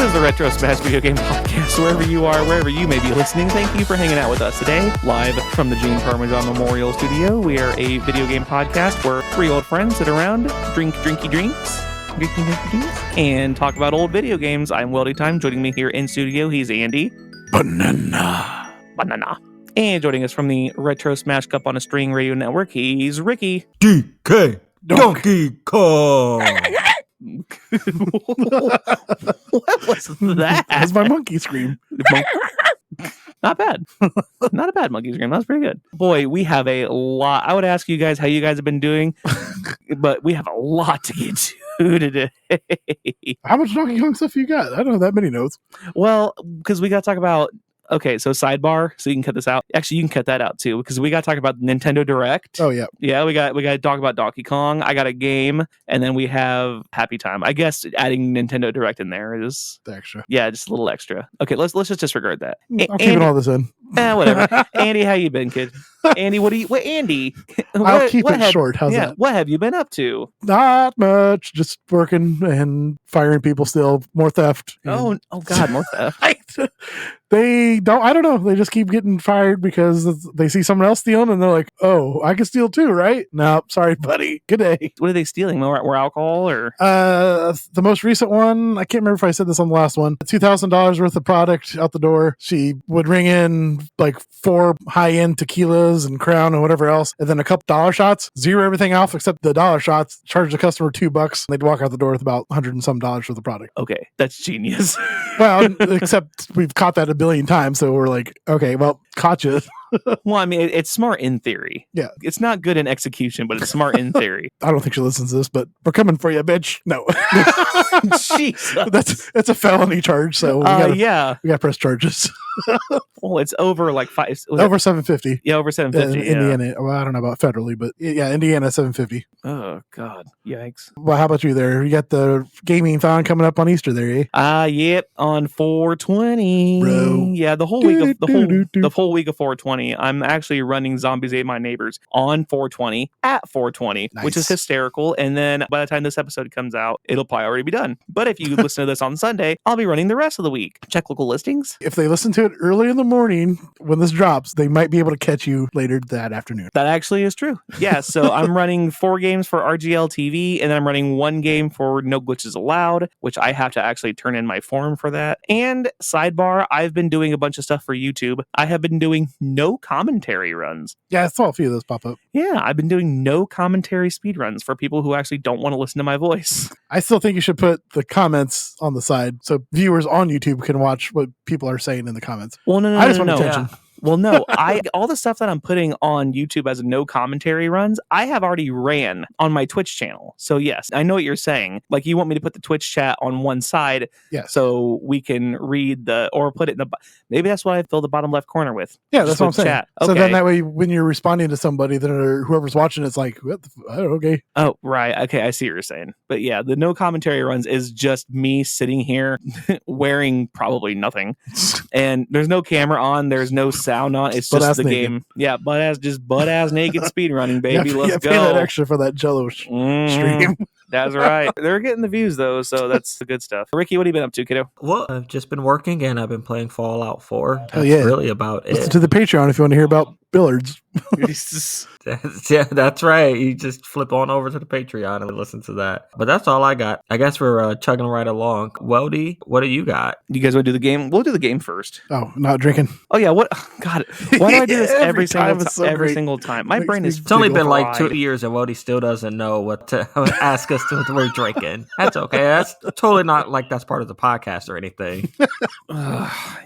is the Retro Smash Video Game Podcast. Wherever you are, wherever you may be listening, thank you for hanging out with us today. Live from the Gene Parmesan Memorial Studio, we are a video game podcast where three old friends sit around, drink drinky drinks, and talk about old video games. I'm Weldy Time. Joining me here in studio, he's Andy. Banana. And joining us from the Retro Smash Cup on a String Radio Network, he's Ricky. DK Donkey Kong. What was that? That's my monkey scream. Not bad. Not a bad monkey scream. That was pretty good. Boy, we have a lot. I would ask you guys how you guys have been doing, but we have a lot to get to today. How much Donkey Kong stuff you got? I don't have that many notes. Well, because we got to talk about. Okay, so sidebar, so you can cut this out. Actually, you can cut that out too, because we got to talk about Nintendo Direct. Oh yeah, yeah. We got to talk about Donkey Kong. I got a game, and then we have Happy Time. I guess adding Nintendo Direct in there is the extra. Yeah, just a little extra. Okay, let's just disregard that. I'll keep it all this in. Whatever. Andy, how you been, kid? Andy, Andy? I'll keep it short. How's that? What have you been up to? Not much. Just working and firing people still. More theft. Oh God, more theft. I don't know. They just keep getting fired because they see someone else stealing and they're like, oh, I can steal too, right? No, sorry, buddy. Good day. What are they stealing? More alcohol or? The most recent one, I can't remember if I said this on the last one, $2,000 worth of product out the door. She would ring in like 4 high-end tequilas and Crown and whatever else, and then a couple dollar shots, zero everything off except the dollar shots, charge the customer $2. They'd walk out the door with about $100 and some worth of product. Okay, that's genius. Well, except we've caught that a billion times, so we're like, okay, well, caught you. Well, I mean, it's smart in theory. Yeah. It's not good in execution, but it's smart in theory. I don't think she listens to this, but we're coming for you, bitch. No. Jesus. That's a felony charge, so we gotta press charges. Well, it's over like over $750. Yeah, over $750. Indiana. Well, I don't know about federally, but yeah, Indiana $750. Oh God, yikes! Well, how about you there? You got the gaming thon coming up on Easter there, eh? Yep, on 420. Bro. Yeah, the whole week of the whole week of 420. I'm actually running Zombies Ate My Neighbors on 420 at 420, nice. Which is hysterical. And then by the time this episode comes out, it'll probably already be done. But if you listen to this on Sunday, I'll be running the rest of the week. Check local listings. If they listen to it early in the morning when this drops, they might be able to catch you later that afternoon. That actually is true. Yeah, so I'm running 4 games for RGL TV, and then I'm running 1 game for No Glitches Allowed, which I have to actually turn in my form for that. And sidebar, I've been doing a bunch of stuff for YouTube. I have been doing no commentary runs. Yeah, I saw a few of those pop up. Yeah, I've been doing no commentary speed runs for people who actually don't want to listen to my voice. I still think you should put the comments on the side so viewers on YouTube can watch what people are saying in the comments. Well, no. I just want attention. Yeah. Well, no, all the stuff that I'm putting on YouTube as no commentary runs, I have already ran on my Twitch channel. So yes, I know what you're saying. Like you want me to put the Twitch chat on one side, so we can read or put it in maybe that's what I fill the bottom left corner with. Yeah, that's what I'm saying. Chat. Okay. So then that way, when you're responding to somebody, then whoever's watching, it's like, okay. Oh, right. Okay, I see what you're saying. But yeah, the no commentary runs is just me sitting here wearing probably nothing, and there's no camera on. There's no sound on. It's just the naked. game. Yeah, butt ass naked speed running, baby. Let's go. Pay that extra for that Jello stream. That's right. They're getting the views though, so that's the good stuff. Ricky, what have you been up to, kiddo? Well, I've just been working and I've been playing Fallout 4. That's really about Listen to the Patreon if you want to hear about billiards. Yeah, that's right. You just flip on over to the Patreon and listen to that. But that's all I got. I guess we're chugging right along. Weldy, what do you got? You guys want to do the game? We'll do the game first. Oh, not drinking. Oh yeah. What? God, why do I do this every single time? My brain is. It's only been like 2 years and Weldy still doesn't know what to ask us to. We're drinking. That's okay. That's totally not like that's part of the podcast or anything.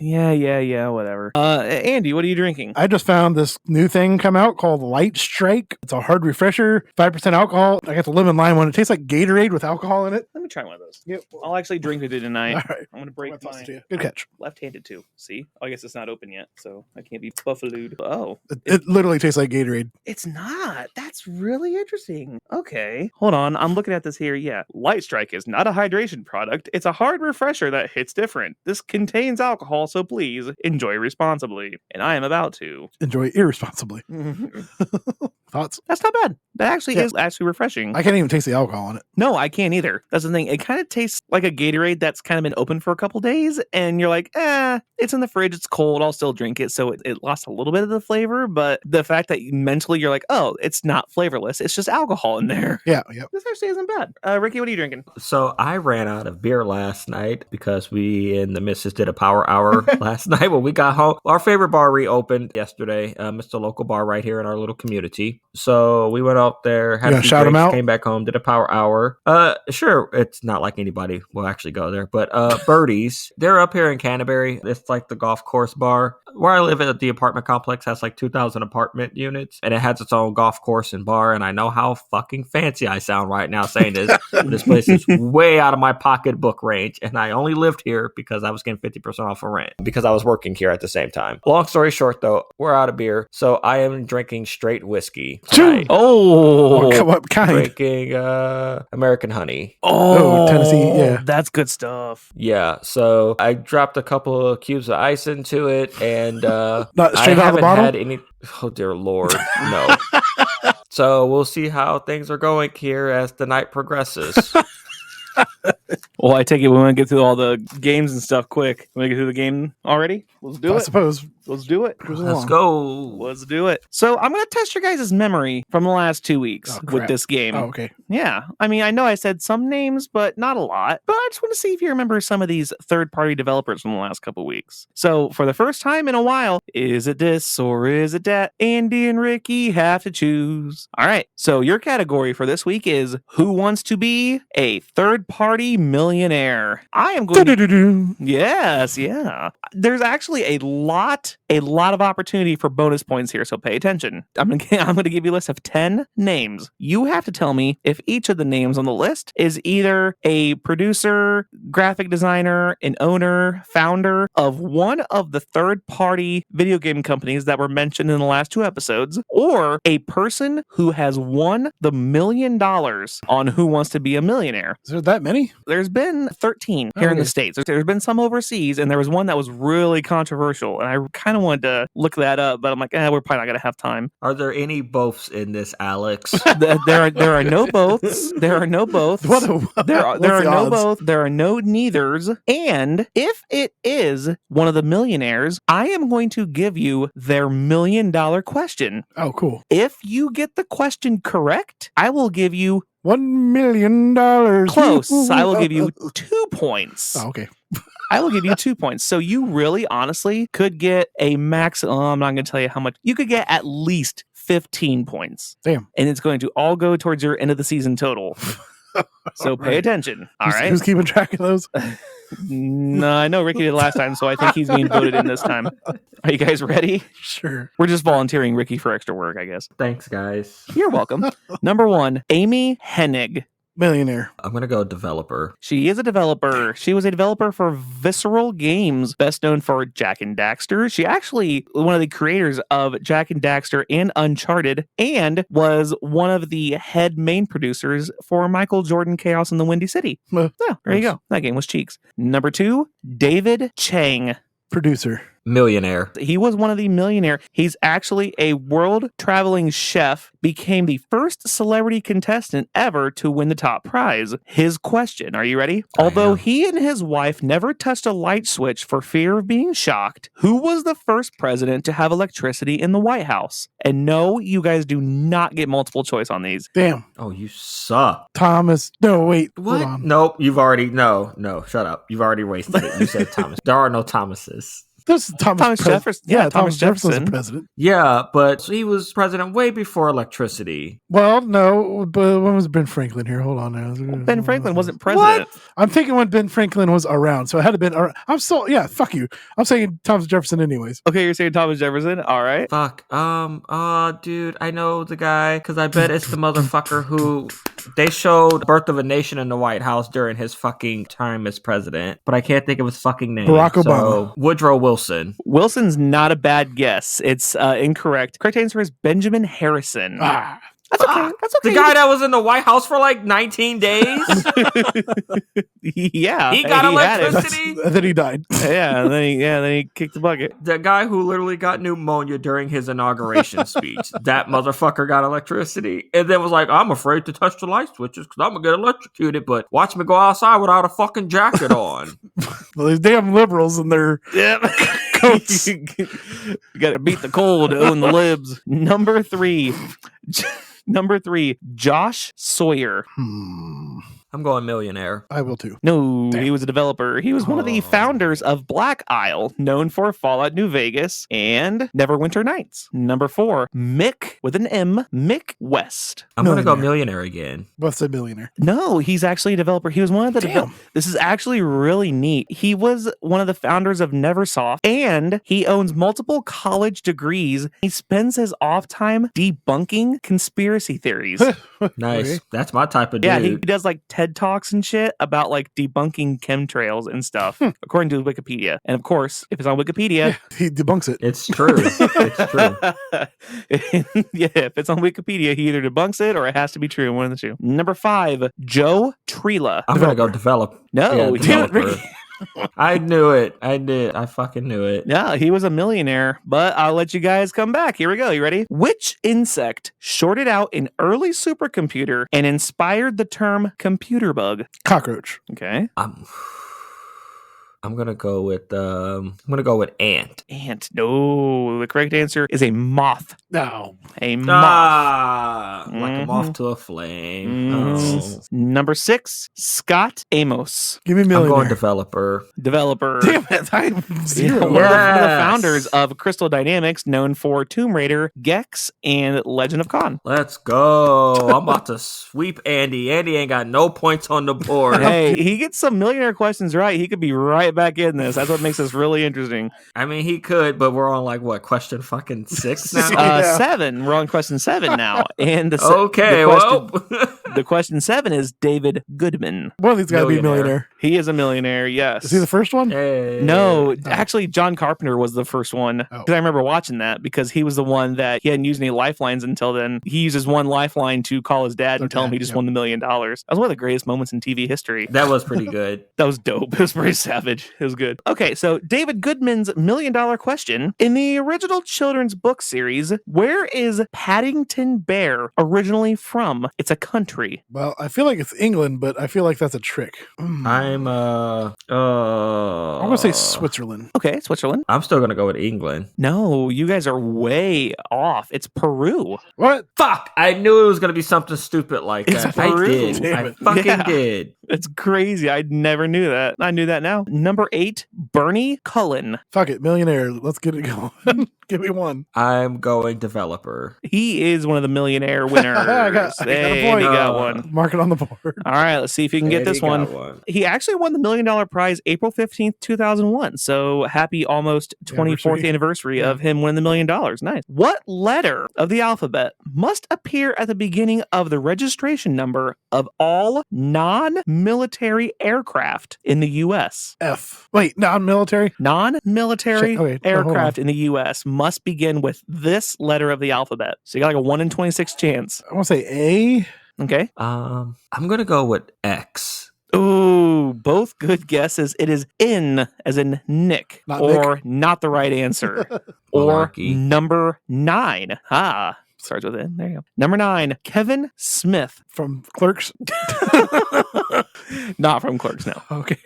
Yeah. Whatever. Andy, what are you drinking? I just found this new thing come out called Light Strike. It's a hard refresher, 5% alcohol. I got the lemon lime one. It tastes like Gatorade with alcohol in it. Let me try one of those. Yep. I'll actually drink it tonight. All right. I'm gonna break mine. Good catch. Left-handed too. See? I guess it's not open yet, so I can't be buffaloed. Oh, it literally tastes like Gatorade. It's not. That's really interesting. Okay, hold on. I'm looking at this here. Yeah, Light Strike is not a hydration product. It's a hard refresher that hits different. This contains alcohol, so please enjoy responsibly. And I am about to enjoy irresponsibly. Thoughts? That's not bad. That actually is actually refreshing. I can't even taste the alcohol in it. No, I can't either. That's the thing. It kind of tastes like a Gatorade that's kind of been open for a couple days, and you're like, it's in the fridge, it's cold, I'll still drink it. So it lost a little bit of the flavor, but the fact that mentally you're like, oh, it's not flavorless, it's just alcohol in there. Yeah. This actually isn't bad. Ricky, what are you drinking? So I ran out of beer last night because we and the missus did a power hour last night when we got home. Our favorite bar reopened yesterday. It's a local bar right here in our little community. So we went out there, had a few shout 'em drinks, out? came back home, did a power hour. Sure, it's not like anybody will actually go there, but Birdies, they're up here in Canterbury. It's like the golf course bar. Where I live at the apartment complex has like 2,000 apartment units, and it has its own golf course and bar. And I know how fucking fancy I sound right now saying this. But this place is way out of my pocketbook range, and I only lived here because I was getting 50% off of rent because I was working here at the same time. Long story short, though, we're out of beer, so I am drinking straight whiskey tonight. What kind? Drinking American honey. Oh, Tennessee, yeah. That's good stuff. Yeah, so I dropped a couple of cubes of ice into it, and Not I straight out of the haven't bottle? had any. Oh dear Lord, no. So we'll see how things are going here as the night progresses. Well, I take it we want to get through all the games and stuff quick. Want to get through the game already? Let's do I it. suppose. Let's do it. Let's go. Let's do it. So I'm going to test your guys' memory from the last 2 weeks Oh, with crap. this game. Oh, okay. Yeah. I mean, I know I said some names, but not a lot. But I just want to see if you remember some of these third-party developers from the last couple weeks. So for the first time in a while, is it this or is it that? Andy and Ricky have to choose. All right. So your category for this week is who wants to be a third-party millionaire? I am going to... Do-do-do-do. Yes, yeah. There's actually a lot of opportunity for bonus points here, so pay attention. I'm gonna give you a list of 10 names. You have to tell me if each of the names on the list is either a producer, graphic designer, an owner, founder of one of the third-party video game companies that were mentioned in the last 2 episodes, or a person who has won the $1 million on Who Wants to Be a Millionaire. Is there that many? There's been 13 here in the Okay. States. There's been some overseas, and there was one that was really controversial, and I kind of wanted to look that up, but I'm like, we're probably not going to have time. Are there any boths in this, Alex? There are no boths. There are no boths. What There are what's the no odds? both. There are no neithers. And if it is one of the millionaires, I am going to give you their $1 million question. Oh, cool. If you get the question correct, I will give you $1 million. close. I will give you 2 points. Oh, okay. I will give you 2 points. So you really, honestly, could get a max. I'm not going to tell you how much. You could get at least 15 points. Damn. And it's going to all go towards your end of the season total. So pay right. attention. All right. Who's keeping track of those? No, I know Ricky did last time, so I think he's being voted in this time. Are you guys ready? Sure. We're just volunteering Ricky for extra work, I guess. Thanks, guys. You're welcome. Number 1, Amy Hennig. Millionaire. I'm going to go developer. She is a developer. She was a developer for Visceral Games, best known for Jak and Daxter. She actually one of the creators of Jak and Daxter and Uncharted, and was one of the head main producers for Michael Jordan Chaos in the Windy City. Uh, Yeah, there you go. That game was cheeks. Number 2, David Chang. Producer. Millionaire. He was one of the millionaire. He's actually a world traveling chef, became the first celebrity contestant ever to win the top prize. His question, are you ready? Although am. he and his wife never touched a light switch for fear of being shocked, who was the first president to have electricity in the White House? And no, you guys do not get multiple choice on these. Damn. Oh, you suck. Thomas. No, wait. What? Hold on. Nope, you've already... No, shut up. You've already wasted it. You said Thomas. There are no Thomases. This is Thomas Jefferson. Yeah, Thomas Jefferson's Jefferson. the president. Yeah, but he was president way before electricity. Well, no, but when was Ben Franklin here? Hold on now. Ben Franklin wasn't president. I'm thinking when Ben Franklin was around, so it had to been around. Fuck you. I'm saying Thomas Jefferson anyways. Okay, you're saying Thomas Jefferson? All right. Fuck. Dude, I know the guy, because I bet it's the motherfucker who... They showed Birth of a Nation in the White House during his fucking time as president, but I can't think of his fucking name. Barack Obama. So, Woodrow Wilson. Wilson's not a bad guess. It's incorrect. Correct answer is Benjamin Harrison. Ah, That's okay. That's okay. The guy that was in the White House for like 19 days. Yeah, He got had it. electricity. And then he died. Yeah, and then he kicked the bucket. The guy who literally got pneumonia during his inauguration speech. That motherfucker got electricity, and then was like, "I'm afraid to touch the light switches because I'm gonna get electrocuted." But watch me go outside without a fucking jacket on. Well, these damn liberals and their coats. You got to beat the cold to own the libs. Number three, Josh Sawyer. I'm going millionaire. I will too. No, Damn. he was a developer. He was one of the founders of Black Isle, known for Fallout New Vegas and Neverwinter Nights. Number 4, Mick with an M, Mick West. I'm going to go millionaire again. What's a millionaire? No, he's actually a developer. He was one of the Damn. This is actually really neat. He was one of the founders of Neversoft, and he owns multiple college degrees. He spends his off time debunking conspiracy theories. Nice. Okay. That's my type of dude. Yeah, he does like TED Talks and shit about like debunking chemtrails and stuff, according to Wikipedia. And of course, if it's on Wikipedia, He debunks it. It's true. It's true. yeah, if it's on Wikipedia, he either debunks it or it has to be true. One of the two. Number 5, Joe Trela. I'm going to go develop. No, Yeah, damn it, developer. Ricky. I knew it. I did. I fucking knew it. Yeah, he was a millionaire, but I'll let you guys come back. Here we go. You ready? Which insect shorted out an early supercomputer and inspired the term computer bug? Cockroach. Okay. I'm gonna go with ant. Ant. No, the correct answer is a moth. No. A moth. Like a moth to a flame. Mhm. Number 6, Scott Amos, Give me I'm millionaire. going developer. developer. Damn it. I'm Yeah, zero. one of the Yes. founders of Crystal Dynamics, known for Tomb Raider, Gex, and Legend of Khan. Let's go. I'm about to sweep Andy. Andy ain't got no points on the board. Hey, he gets some millionaire questions right. He could be right back in this. That's what makes this really interesting. I mean, he could, but we're on like what, question fucking 6 now? Yeah. 7. We're on question 7 now. And Okay, the question 7 is David Goodman. One of these got to be a Millionaire. millionaire. He is a millionaire, yes. Is he the first one? Hey. No, actually, John Carpenter was the first one. Oh. Because I remember watching that because he was the one that he hadn't used any lifelines until then. He uses one lifeline to call his dad and tell him he just won the $1 million. That was one of the greatest moments in TV history. That was pretty good. That was dope. It was pretty savage. It was good. Okay, so David Goodman's $1 million question. In the original children's book series, where is Paddington Bear originally from? It's a country. Well, I feel like it's England, but I feel like that's a trick. I'm going to say Switzerland. Okay, Switzerland. I'm still gonna go with England. No, you guys are way off. It's Peru. What? Fuck! I knew it was gonna be something stupid like It's that. Peru. I did. Damn I it. fucking Yeah. did. It's crazy. I never knew that. I knew that now. Number 8, Bernie Cullen. Fuck it. Millionaire. Let's get it going. Give me one. I'm going developer. He is one of the millionaire winners. I got a Hey, point. he got one. Mark it on the board. All right, let's see if you can get Andy this got one. He actually won the $1 million prize April 15th, 2001. So happy almost 24th anniversary of him winning the $1 million. Nice. What letter of the alphabet must appear at the beginning of the registration number of all non-military aircraft in the U.S.? F. Wait, non-military? Non-military Shit, okay, hold aircraft in the U.S. must begin with this letter of the alphabet. So you got like a 1 in 26 chance. I want to say A. Okay. I'm gonna go with X. Ooh, both good guesses. It is N as in Nick, Not or not the right answer. Or Malarkey. number 9. Starts with N. There you go. Number 9, Kevin Smith. From Clerks. Not from Clerks, no. Okay.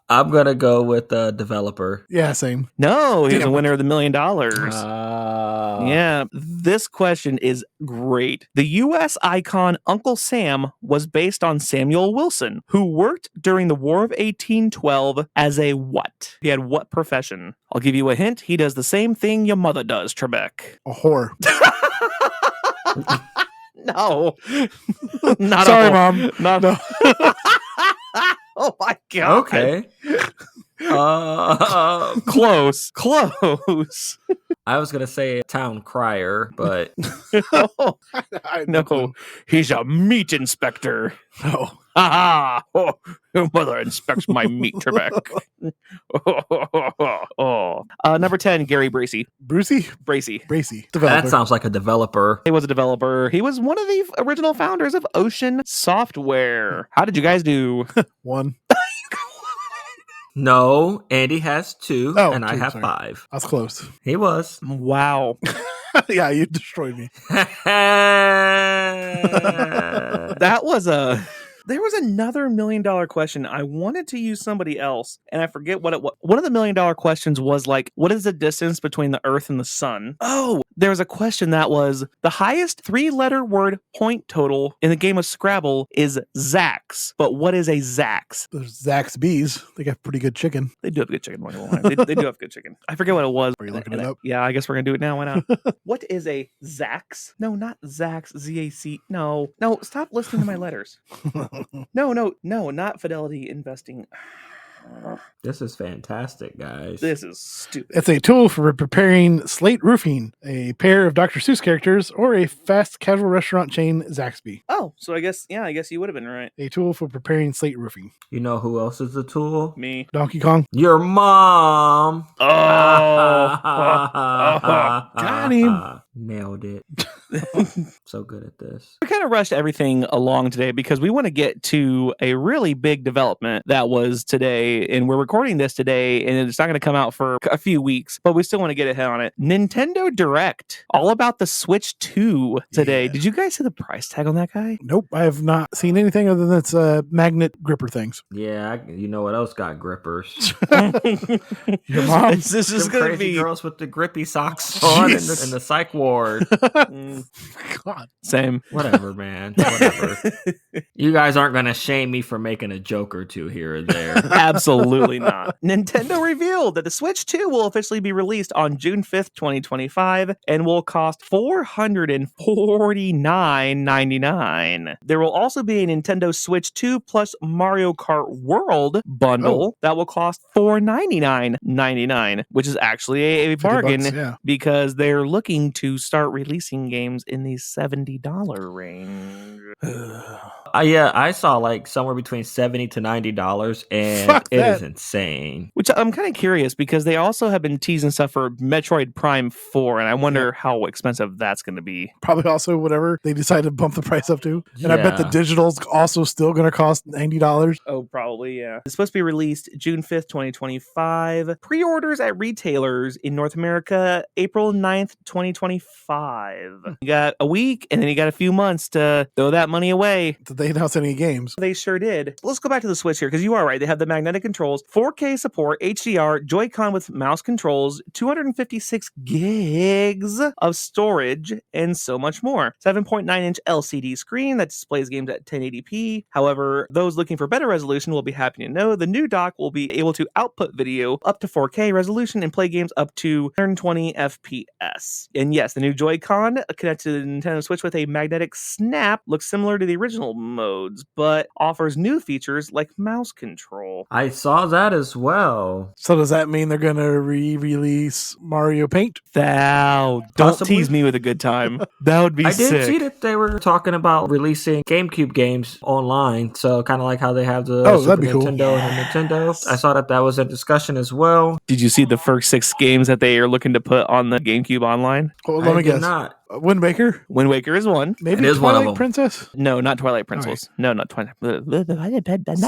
I'm gonna go with developer. Yeah, same. No, he was a Damn. winner of the $1 million. Yeah. Yeah, this question is great. The U.S. icon Uncle Sam was based on Samuel Wilson, who worked during the War of 1812 as a what? He had what profession? I'll give you a hint. He does the same thing your mother does, Trebek. A whore. No. Not Sorry, a whole- Mom. Not No. Oh my god. Okay. Close. I was gonna say town crier, but No, he's a meat inspector. No. Ha ha! Your mother inspects my meat, Trebek. Number 10, Gary Bracey. Brucey? Bracey. Bracey. Developer. that sounds like a developer. He was a developer. He was one of the original founders of Ocean Software. How did you guys do? 1. No, Andy has 2, Oh, and I 2, have sorry. 5. I was close. He was. Wow. Yeah, you destroyed me. That was there was another $1 million question. I wanted to use somebody else, and I forget what it was. One of the $1 million questions was like, what is the distance between the Earth and the Sun? Oh, there was a question that was, the highest 3-letter word point total in the game of Scrabble is Zax. But what is a Zax? There's Zaxby's. They got pretty good chicken. They do have good chicken. They do have good chicken. I forget what it was. Are you looking it up? Yeah, I guess we're going to do it now. Why not? What is a Zax? No, not Zax. Z-A-C. No, stop listening to my letters. No, not Fidelity Investing. This is fantastic, guys. This is stupid. It's a tool for preparing slate roofing, a pair of Dr. Seuss characters, or a fast casual restaurant chain, Zaxby. Oh, so I guess you would have been right. A tool for preparing slate roofing. You know who else is the tool? Me. Donkey Kong. Your mom. Got him. Nailed it. So good at this. We kind of rushed everything along today because we want to get to a really big development that was today, and we're recording this today, and it's not going to come out for a few weeks, but we still want to get ahead on it. Nintendo Direct, all about the Switch 2 today. Yeah. Did you guys see the price tag on that guy? Nope, I have not seen anything other than its magnet gripper things. Yeah, you know what else got grippers? Your mom. This is Some going to crazy be girls with the grippy socks on in the psych ward. God. Same. Whatever, man. Whatever. You guys aren't going to shame me for making a joke or two here or there. Absolutely not. Nintendo revealed that the Switch 2 will officially be released on June 5th, 2025, and will cost $449.99. There will also be a Nintendo Switch 2 plus Mario Kart World bundle that will cost $499.99, which is actually a bargain $50, yeah. because they're looking to start releasing games in the $70 range. Yeah, I saw like somewhere between $70 to $90, and Fuck it that. is insane. Which I'm kind of curious because they also have been teasing stuff for Metroid Prime 4, and I wonder how expensive that's going to be. Probably also whatever they decided to bump the price up to. And I bet the Yeah. digital's also still going to cost $90. Oh, probably, yeah. It's supposed to be released June 5th, 2025. Pre-orders at retailers in North America, April 9th, 2025. You got a week, and then you got a few months to throw that money away. Did they announce any games? They sure did. Let's go back to the Switch here, because you are right. They have the magnetic controls, 4K support, HDR, Joy-Con with mouse controls, 256 gigs of storage, and so much more. 7.9-inch LCD screen that displays games at 1080p. However, those looking for better resolution will be happy to know the new dock will be able to output video up to 4K resolution and play games up to 120 FPS. And yes, the new Joy-Con connected to the Nintendo Switch with a magnetic snap looks similar to the original modes, but offers new features like mouse control. I saw that as well. So does that mean they're going to re-release Mario Paint? Don't Possibly. tease me with a good time. That would be I sick. did see that they were talking about releasing GameCube games online, so kind of like how they have the Oh, Super that'd be cool. Nintendo and the Nintendo. I saw that was in discussion as well. Did you see the first 6 games that they are looking to put on the GameCube online? Well, I let me did guess. not. Wind Waker? Wind Waker is one. Maybe It is one of Twilight them. Princess? No, not Twilight Princess. No, not Twilight.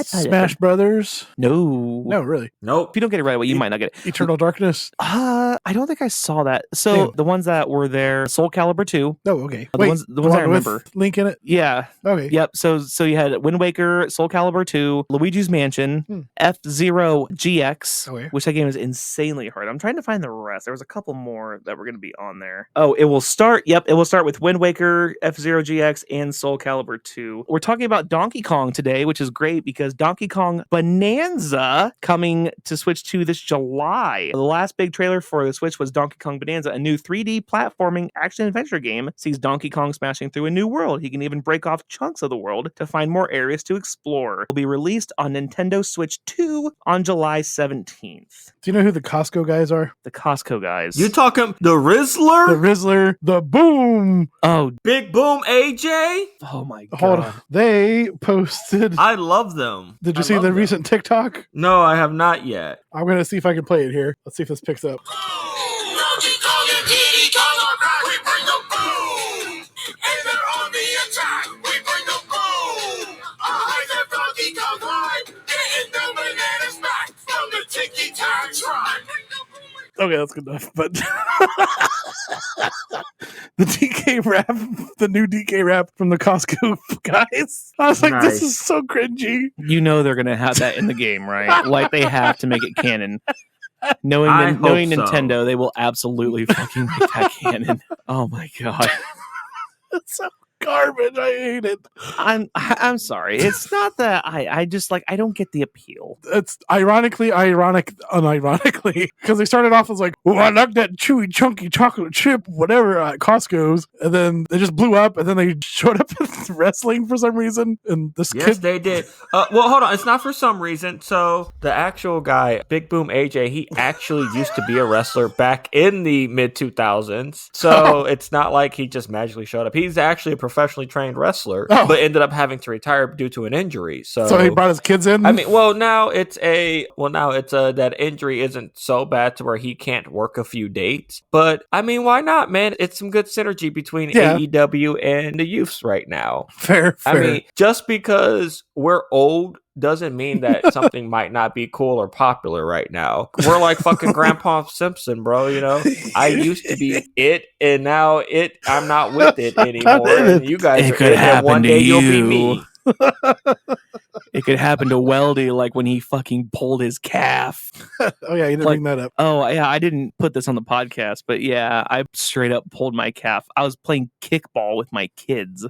Smash Brothers? No. No, really. Nope. If you don't get it right away, you might not get it. Eternal Darkness? I don't think I saw that. So Yeah. the ones that were there, Soul Calibur 2. Oh, okay. The Wait, ones I one with remember. Link in it? Yeah. Okay. Yep. So you had Wind Waker, Soul Calibur 2, Luigi's Mansion, F-Zero GX, Okay. which that game is insanely hard. I'm trying to find the rest. There was a couple more that were going to be on there. Oh, it will start Yep, it will start with Wind Waker, F-Zero GX, and Soul Calibur 2. We're talking about Donkey Kong today, which is great because Donkey Kong Bonanza coming to Switch 2 this July. The last big trailer for the Switch was Donkey Kong Bonanza, a new 3D platforming action-adventure game. Sees Donkey Kong smashing through a new world. He can even break off chunks of the world to find more areas to explore. It will be released on Nintendo Switch 2 on July 17th. Do you know who the Costco guys are? The Costco guys. You talking the Rizzler? The Rizzler, the Boom. Oh, Big Boom AJ? oh my God. Hold on. They posted. I love them. Did you I see love the them. recent TikTok? No, I have not yet. I'm going to see if I can play it here. Let's see if this picks up. Donkey Kong and Diddy Kong are back. We bring the boom. And they're on the attack. We bring the boom. I have Donkey Kong ride. Getting the bananas back from the Tiki Town tribe. Okay, that's good enough. But the DK rap, the new DK rap from the Costco guys. I was like, Nice. this is so cringy. You know they're going to have that in the game, right? Like they have to make it canon. Knowing I hope so. Nintendo, they will absolutely fucking make that canon. Oh my God. It's so garbage. I hate it. I'm sorry. It's not that I just like I don't get the appeal. It's ironically ironic, unironically, because they started off as like, "Oh, I like that chewy, chunky chocolate chip, whatever," at Costco's, and then they just blew up, and then they showed up in wrestling for some reason, and this Yes, kid. they did. Well, hold on. It's not for some reason. So the actual guy, Big Boom AJ, he actually used to be a wrestler back in the mid 2000s. So it's not like he just magically showed up. He's actually a professionally trained wrestler, but ended up having to retire due to an injury. So he brought his kids in. I mean, now it's that injury isn't so bad to where he can't work a few dates. But I mean, why not, man? It's some good synergy between AEW and the youths right now. Fair. I mean, just because we're old doesn't mean that something might not be cool or popular right now. We're like fucking Grandpa Simpson, bro. You know, I used to be it, and now I'm not with it anymore. And you guys It are could it, and happen one to day you'll be you. me. It could happen to Weldy, like when he fucking pulled his calf. Oh yeah, you didn't bring that up. Oh yeah, I didn't put this on the podcast, but yeah, I straight up pulled my calf. I was playing kickball with my kids,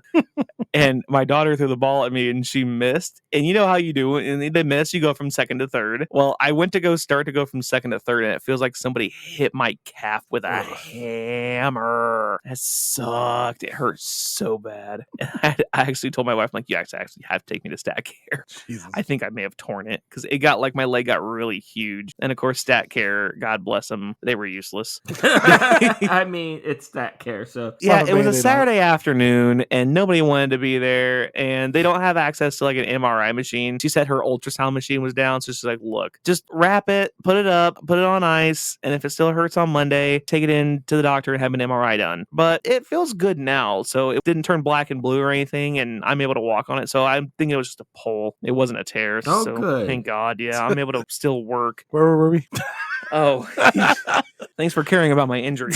and my daughter threw the ball at me, and she missed. And you know how you do, and they miss, you go from second to third. Well, I went to go from second to third, and it feels like somebody hit my calf with a hammer. That sucked. It hurt so bad. And I actually told my wife, I'm like, you actually have to take me to Stat Care. Jesus. I think I may have torn it because it got like my leg got really huge. And of course, Stat Care, God bless them, they were useless. I mean, it's Stat Care, so Yeah, it was a Saturday afternoon and nobody wanted to be there, and they don't have access to like an MRI machine. She said her ultrasound machine was down, so she's like, look, just wrap it, put it up, put it on ice, and if it still hurts on Monday, take it in to the doctor and have an MRI done. But it feels good now, so it didn't turn black and blue or anything, and I'm able to walk on it. So I'm thinking it was just a pull. It wasn't a tear. Oh, so good. Thank God. Yeah, I'm able to still work. Where were we? Oh, thanks for caring about my injury.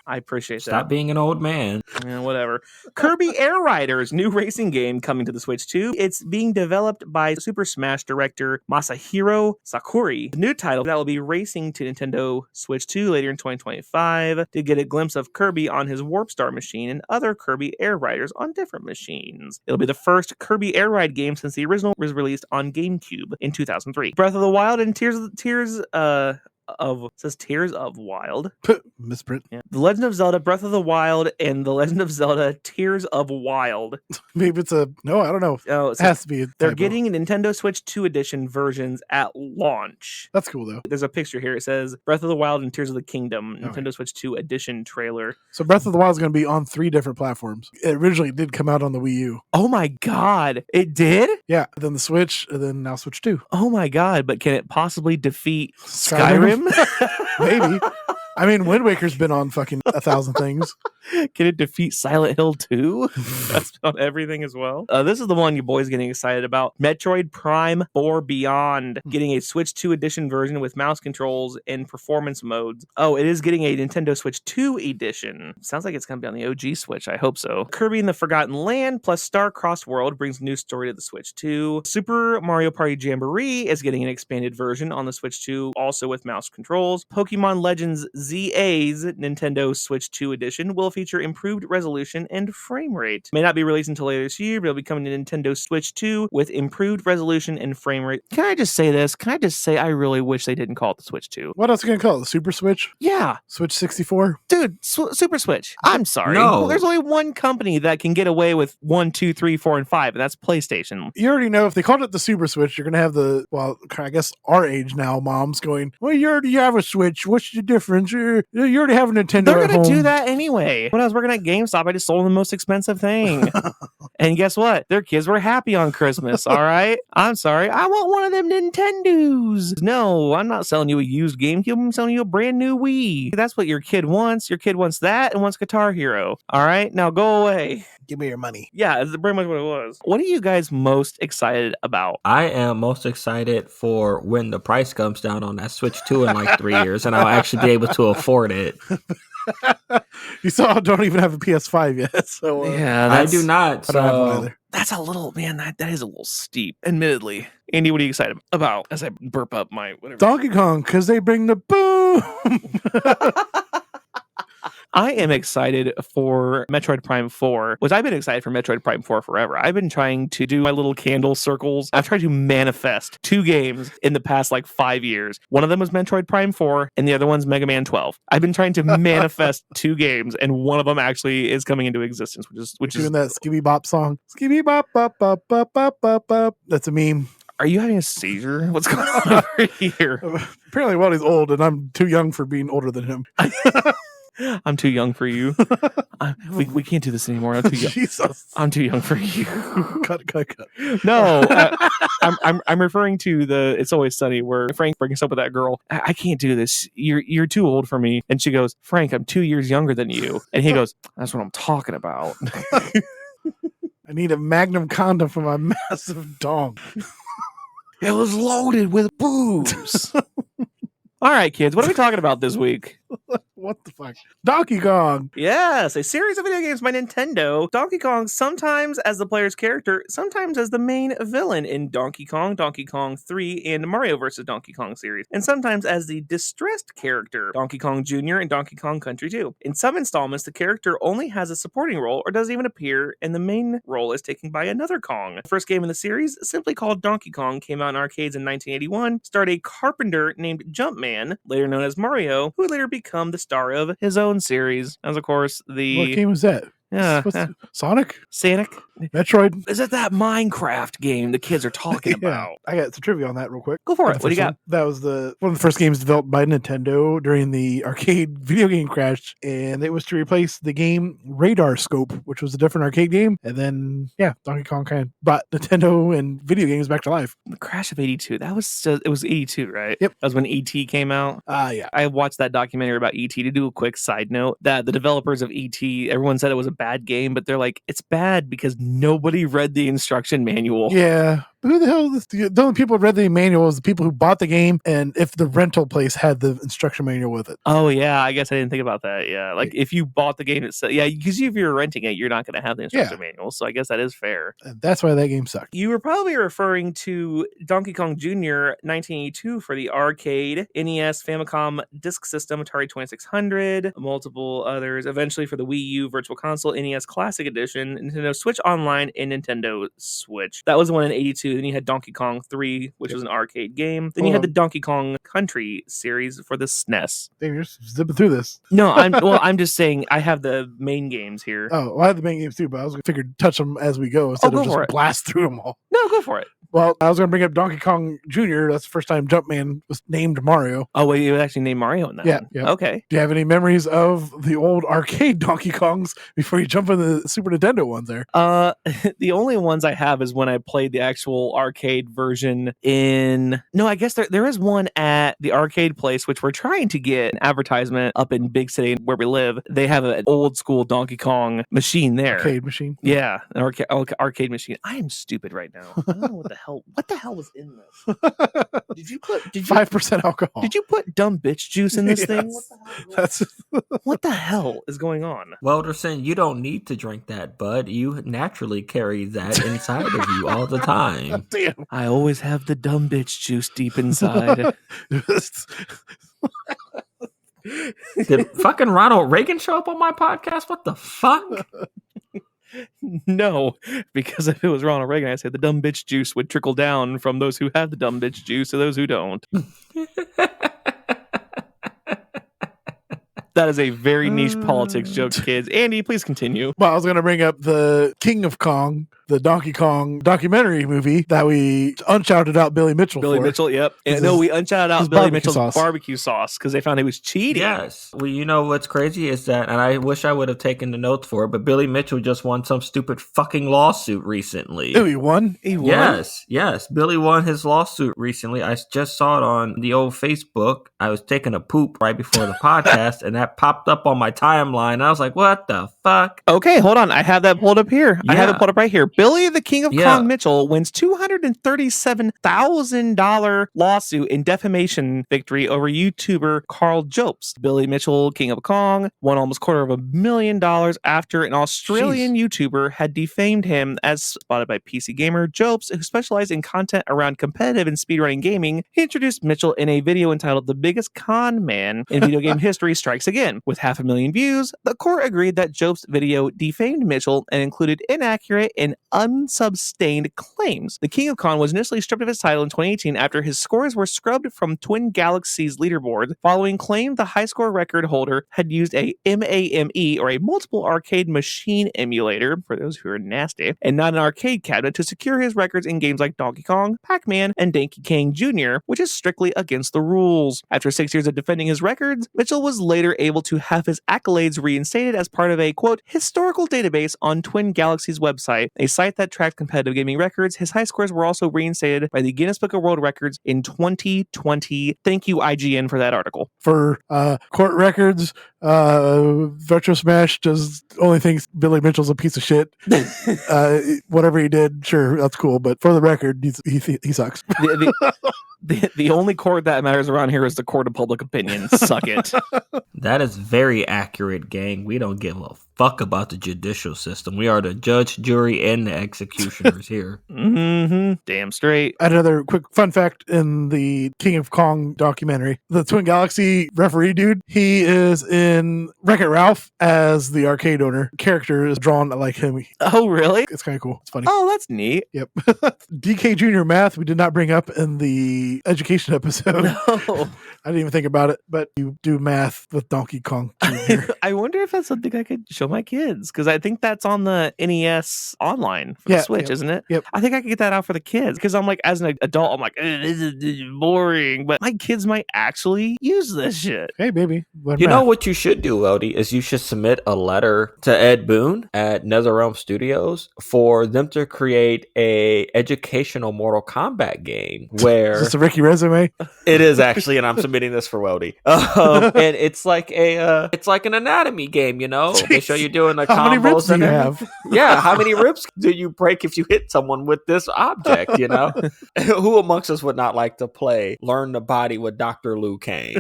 I appreciate stop that. being an old man. Yeah, whatever. Kirby Air Riders, new racing game coming to the Switch 2. It's being developed by Super Smash director Masahiro Sakurai. The new title that will be racing to Nintendo Switch 2 later in 2025 to get a glimpse of Kirby on his Warp Star machine and other Kirby Air Riders on different machines. It'll be the first Kirby Air Ride game since the original was released on GameCube in 2003. Breath of the Wild and Tears of Wild. Misprint. Yeah. The Legend of Zelda Breath of the Wild and The Legend of Zelda Tears of Wild. Maybe it's I don't know. Oh, It has to be. they're getting a Nintendo Switch 2 edition versions at launch. That's cool though. There's a picture here. It says Breath of the Wild and Tears of the Kingdom, Okay. Nintendo Switch 2 edition trailer. So Breath of the Wild is going to be on 3 different platforms. It originally did come out on the Wii U. Oh my God. It did? Yeah, then the Switch, and then now Switch 2. Oh my God. But can it possibly defeat Skyrim? Maybe. I mean, Wind Waker's been on fucking 1,000 things. Can it defeat Silent Hill 2? That's about everything as well. This is the one you boys getting excited about. Metroid Prime 4 Beyond getting a Switch 2 edition version with mouse controls and performance modes. Oh, it is getting a Nintendo Switch 2 edition. Sounds like it's going to be on the OG Switch. I hope so. Kirby and the Forgotten Land plus Star-Crossed World brings new story to the Switch 2. Super Mario Party Jamboree is getting an expanded version on the Switch 2, also with mouse controls. Pokemon Legends ZA's Nintendo Switch 2 edition will feature improved resolution and frame rate. May not be released until later this year, but it'll be coming to Nintendo Switch 2 with improved resolution and frame rate. Can I just say this? Can I just say I really wish they didn't call it the Switch 2? What else are you going to call it? The Super Switch? Yeah. Switch 64? Dude, Super Switch. I'm sorry. No. There's only one company that can get away with 1, 2, 3, 4, and 5, and that's PlayStation. You already know if they called it the Super Switch, you're going to have the, well, I guess our age now, moms going, well, you already have a Switch. What's the difference? You already have a Nintendo They're at going to home. do that anyway. When I was working at GameStop, I just sold them the most expensive thing. And guess what? Their kids were happy on Christmas, all right? I'm sorry. I want one of them Nintendos. No, I'm not selling you a used GameCube. I'm selling you a brand new Wii. That's what your kid wants. Your kid wants that and wants Guitar Hero. All right? Now go away. Give me your money. Yeah, that's pretty much what it was. What are you guys most excited about? I am most excited for when the price comes down on that Switch 2 in like 3 years, and I'll actually be able to afford it. You saw I don't even have a PS5 yet. So Yeah, I do not. I don't have one So either. that's a little, man, that is a little steep, admittedly. Andy, what are you excited about as I burp up my whatever? Donkey Kong, because they bring the boom. I am excited for Metroid Prime 4, which I've been excited for Metroid Prime 4 forever. I've been trying to do my little candle circles. I've tried to manifest 2 games in the past 5 years. One of them was Metroid Prime 4, and the other one's Mega Man 12. I've been trying to manifest 2 games, and one of them actually is coming into existence, which is Doing that Skibby Bop song. Skibby Bop, bop, bop, bop, bop, bop, bop. That's a meme. Are you having a seizure? What's going on over here? Apparently, well, he's old, and I'm too young for being older than him. I'm too young for you. We can't do this anymore. I'm too young. Jesus. I'm too young for you. Cut. No, I'm referring to the It's Always Sunny where Frank brings up with that girl. I can't do this. You're too old for me. And she goes, Frank, I'm 2 years younger than you. And he goes, that's what I'm talking about. I need a Magnum condom for my massive dong. It was loaded with booze. All right, kids, what are we talking about this week? What the fuck? Donkey Kong. Yes, a series of video games by Nintendo. Donkey Kong sometimes as the player's character, sometimes as the main villain in Donkey Kong 3, and Mario vs. Donkey Kong series, and sometimes as the distressed character, Donkey Kong Jr. and Donkey Kong Country 2. In some installments, the character only has a supporting role or doesn't even appear, and the main role is taken by another Kong. The first game in the series, simply called Donkey Kong, came out in arcades in 1981, starred a carpenter named Jumpman, later known as Mario, who would later become the star of his own series. As of course, What game was that? Sonic? Sonic? Metroid? Is it that Minecraft game the kids are talking about? I got some trivia on that real quick. Go for it. What do you got? That was one of the first games developed by Nintendo during the arcade video game crash, and it was to replace the game Radar Scope, which was a different arcade game. And then, Donkey Kong kind of brought Nintendo and video games back to life. The crash of 82. It was 82, right? Yep. That was when E.T. came out. Yeah. I watched that documentary about E.T. To do a quick side note, that the developers of E.T., everyone said it was a bad game, but they're like, it's bad because nobody read the instruction manual. Yeah. Who the hell? The only people who read the manual is the people who bought the game, and if the rental place had the instruction manual with it. Oh, yeah. I guess I didn't think about that. Yeah. Like, if you bought the game itself, because if you're renting it, you're not going to have the instruction manual. So I guess that is fair. And that's why that game sucked. You were probably referring to Donkey Kong Jr. 1982 for the arcade, NES, Famicom, Disk System, Atari 2600, multiple others. Eventually for the Wii U, Virtual Console, NES Classic Edition, Nintendo Switch Online, and Nintendo Switch. That was the one in 82. Then you had Donkey Kong 3, which was an arcade game. Then you had the Donkey Kong Country series for the SNES. Damn, you're zipping through this. No, I'm just saying I have the main games here. Oh, well, I have the main games too, but I was figured touch them as we go instead of just blast through them all. No, go for it. Well, I was going to bring up Donkey Kong Jr. That's the first time Jumpman was named Mario. Oh, wait, you actually named Mario in that one? Yeah. Okay. Do you have any memories of the old arcade Donkey Kongs before you jump into the Super Nintendo ones there? The only ones I have is when I played the actual arcade version in... No, I guess there is one at the arcade place, which we're trying to get an advertisement up in Big City where we live. They have an old school Donkey Kong machine there. Arcade machine? Yeah, an arcade machine. I am stupid right now. I don't know what the hell. What the hell was in this? Did you 5% alcohol? Did you put dumb bitch juice in this Yes. thing? What the hell is going on? Welderson, you don't need to drink that, bud. You naturally carry that inside of you all the time. Damn. I always have the dumb bitch juice deep inside. Did fucking Ronald Reagan show up on my podcast? What the fuck? No, because if it was Ronald Reagan, I'd say the dumb bitch juice would trickle down from those who have the dumb bitch juice to those who don't. That is a very niche politics joke, kids. Andy, please continue. Well, I was going to bring up the King of Kong, the Donkey Kong documentary movie that we unshouted out Billy Mitchell Billy for. Mitchell, yep. And no, we unshouted out Billy Mitchell's barbecue sauce because they found he was cheating. Yes. Well, you know what's crazy is that, and I wish I would have taken the notes for it, but Billy Mitchell just won some stupid fucking lawsuit recently. Ooh, he won? He won? Yes. Billy won his lawsuit recently. I just saw it on the old Facebook. I was taking a poop right before the podcast, and that popped up on my timeline. I was like, what the fuck? Okay, hold on. I have that pulled up here. I have Yeah. it pulled up right here. Billy the King of Kong Mitchell wins $237,000 lawsuit in defamation victory over YouTuber Carl Jopes. Billy Mitchell, King of Kong, won almost $250,000 after an Australian YouTuber had defamed him as spotted by PC Gamer. Jopes, who specialized in content around competitive and speedrunning gaming, he introduced Mitchell in a video entitled "The Biggest Con Man in Video Game History Strikes Again." With 500,000 views, the court agreed that Jopes' video defamed Mitchell and included inaccurate and unsubstantiated claims. The King of Kong was initially stripped of his title in 2018 after his scores were scrubbed from Twin Galaxies leaderboard following claim the high score record holder had used a MAME, or a multiple arcade machine emulator, for those who are nasty, and not an arcade cabinet to secure his records in games like Donkey Kong, Pac-Man, and Donkey Kong Jr., which is strictly against the rules. After 6 years of defending his records, Mitchell was later able to have his accolades reinstated as part of a, quote, historical database on Twin Galaxies website, a site that tracks competitive gaming records. His high scores were also reinstated by the Guinness Book of World Records in 2020. Thank you, IGN, for that article. For court records, Virtual Smash just only thinks Billy Mitchell's a piece of shit. Whatever he did, sure, that's cool. But for the record, he sucks. The only court that matters around here is the court of public opinion. Suck it. That is very accurate, gang. We don't give a fuck about the judicial system. We are the judge, jury, and the executioners here. Mm-hmm. Damn straight. Another quick fun fact in the King of Kong documentary. The Twin Galaxy referee dude, he is in Wreck-It Ralph as the arcade owner. Character is drawn like him. Oh, really? It's kind of cool. It's funny. Oh, that's neat. Yep. DK Junior math we did not bring up in the education episode. No. I didn't even think about it, but you do math with Donkey Kong Jr. I wonder if that's something I could show my kids, because I think that's on the NES online for the Switch, isn't it? Yep. I think I could get that out for the kids, because I'm like, as an adult, I'm like, this is boring, but my kids might actually use this shit. Hey, baby. You know what you should do, Eldie, is you should submit a letter to Ed Boon at NetherRealm Studios for them to create a educational Mortal Kombat game where... Is this a Ricky resume? It is actually, and I'm submitting this for Weldy. And it's like it's like an anatomy game, you know? They show you doing the How many combos ribs do and you everything. have? Yeah, how many ribs do you break if you hit someone with this object, you know? Who amongst us would not like to play Learn the Body with Dr. Liu Kang?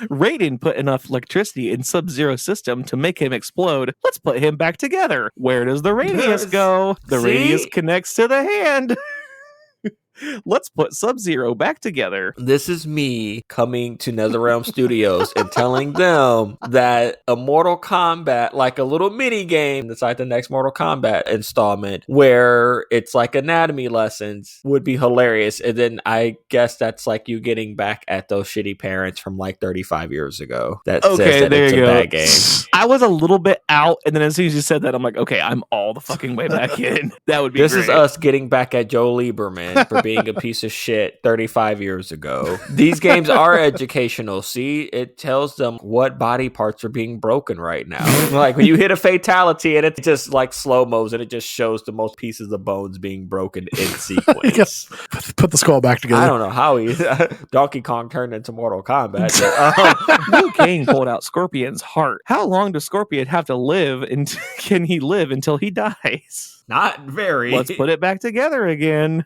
Raiden put enough electricity in Sub-Zero's system to make him explode. Let's put him back together. Where does the radius go? The radius connects to the hand. Let's put Sub-Zero back together. This is me coming to NetherRealm Studios and telling them that a Mortal Kombat, like a little mini game that's like the next Mortal Kombat installment, where it's like anatomy lessons, would be hilarious. And then I guess that's like you getting back at those shitty parents from like 35 years ago. That says that there it's you a go. bad game. I was a little bit out, and then as soon as you said that, I'm like, okay, I'm all the fucking way back in. That would be This great. is us getting back at Joe Lieberman for being a piece of shit 35 years ago. These games are educational. See, it tells them what body parts are being broken right now. Like when you hit a fatality and it just like slow-mos and it just shows the most pieces of bones being broken in sequence. Put the skull back together. I don't know how Donkey Kong turned into Mortal Kombat. Liu Kang pulled out Scorpion's heart. How long does Scorpion have to live, and can he live until he dies? Not very. Let's put it back together again.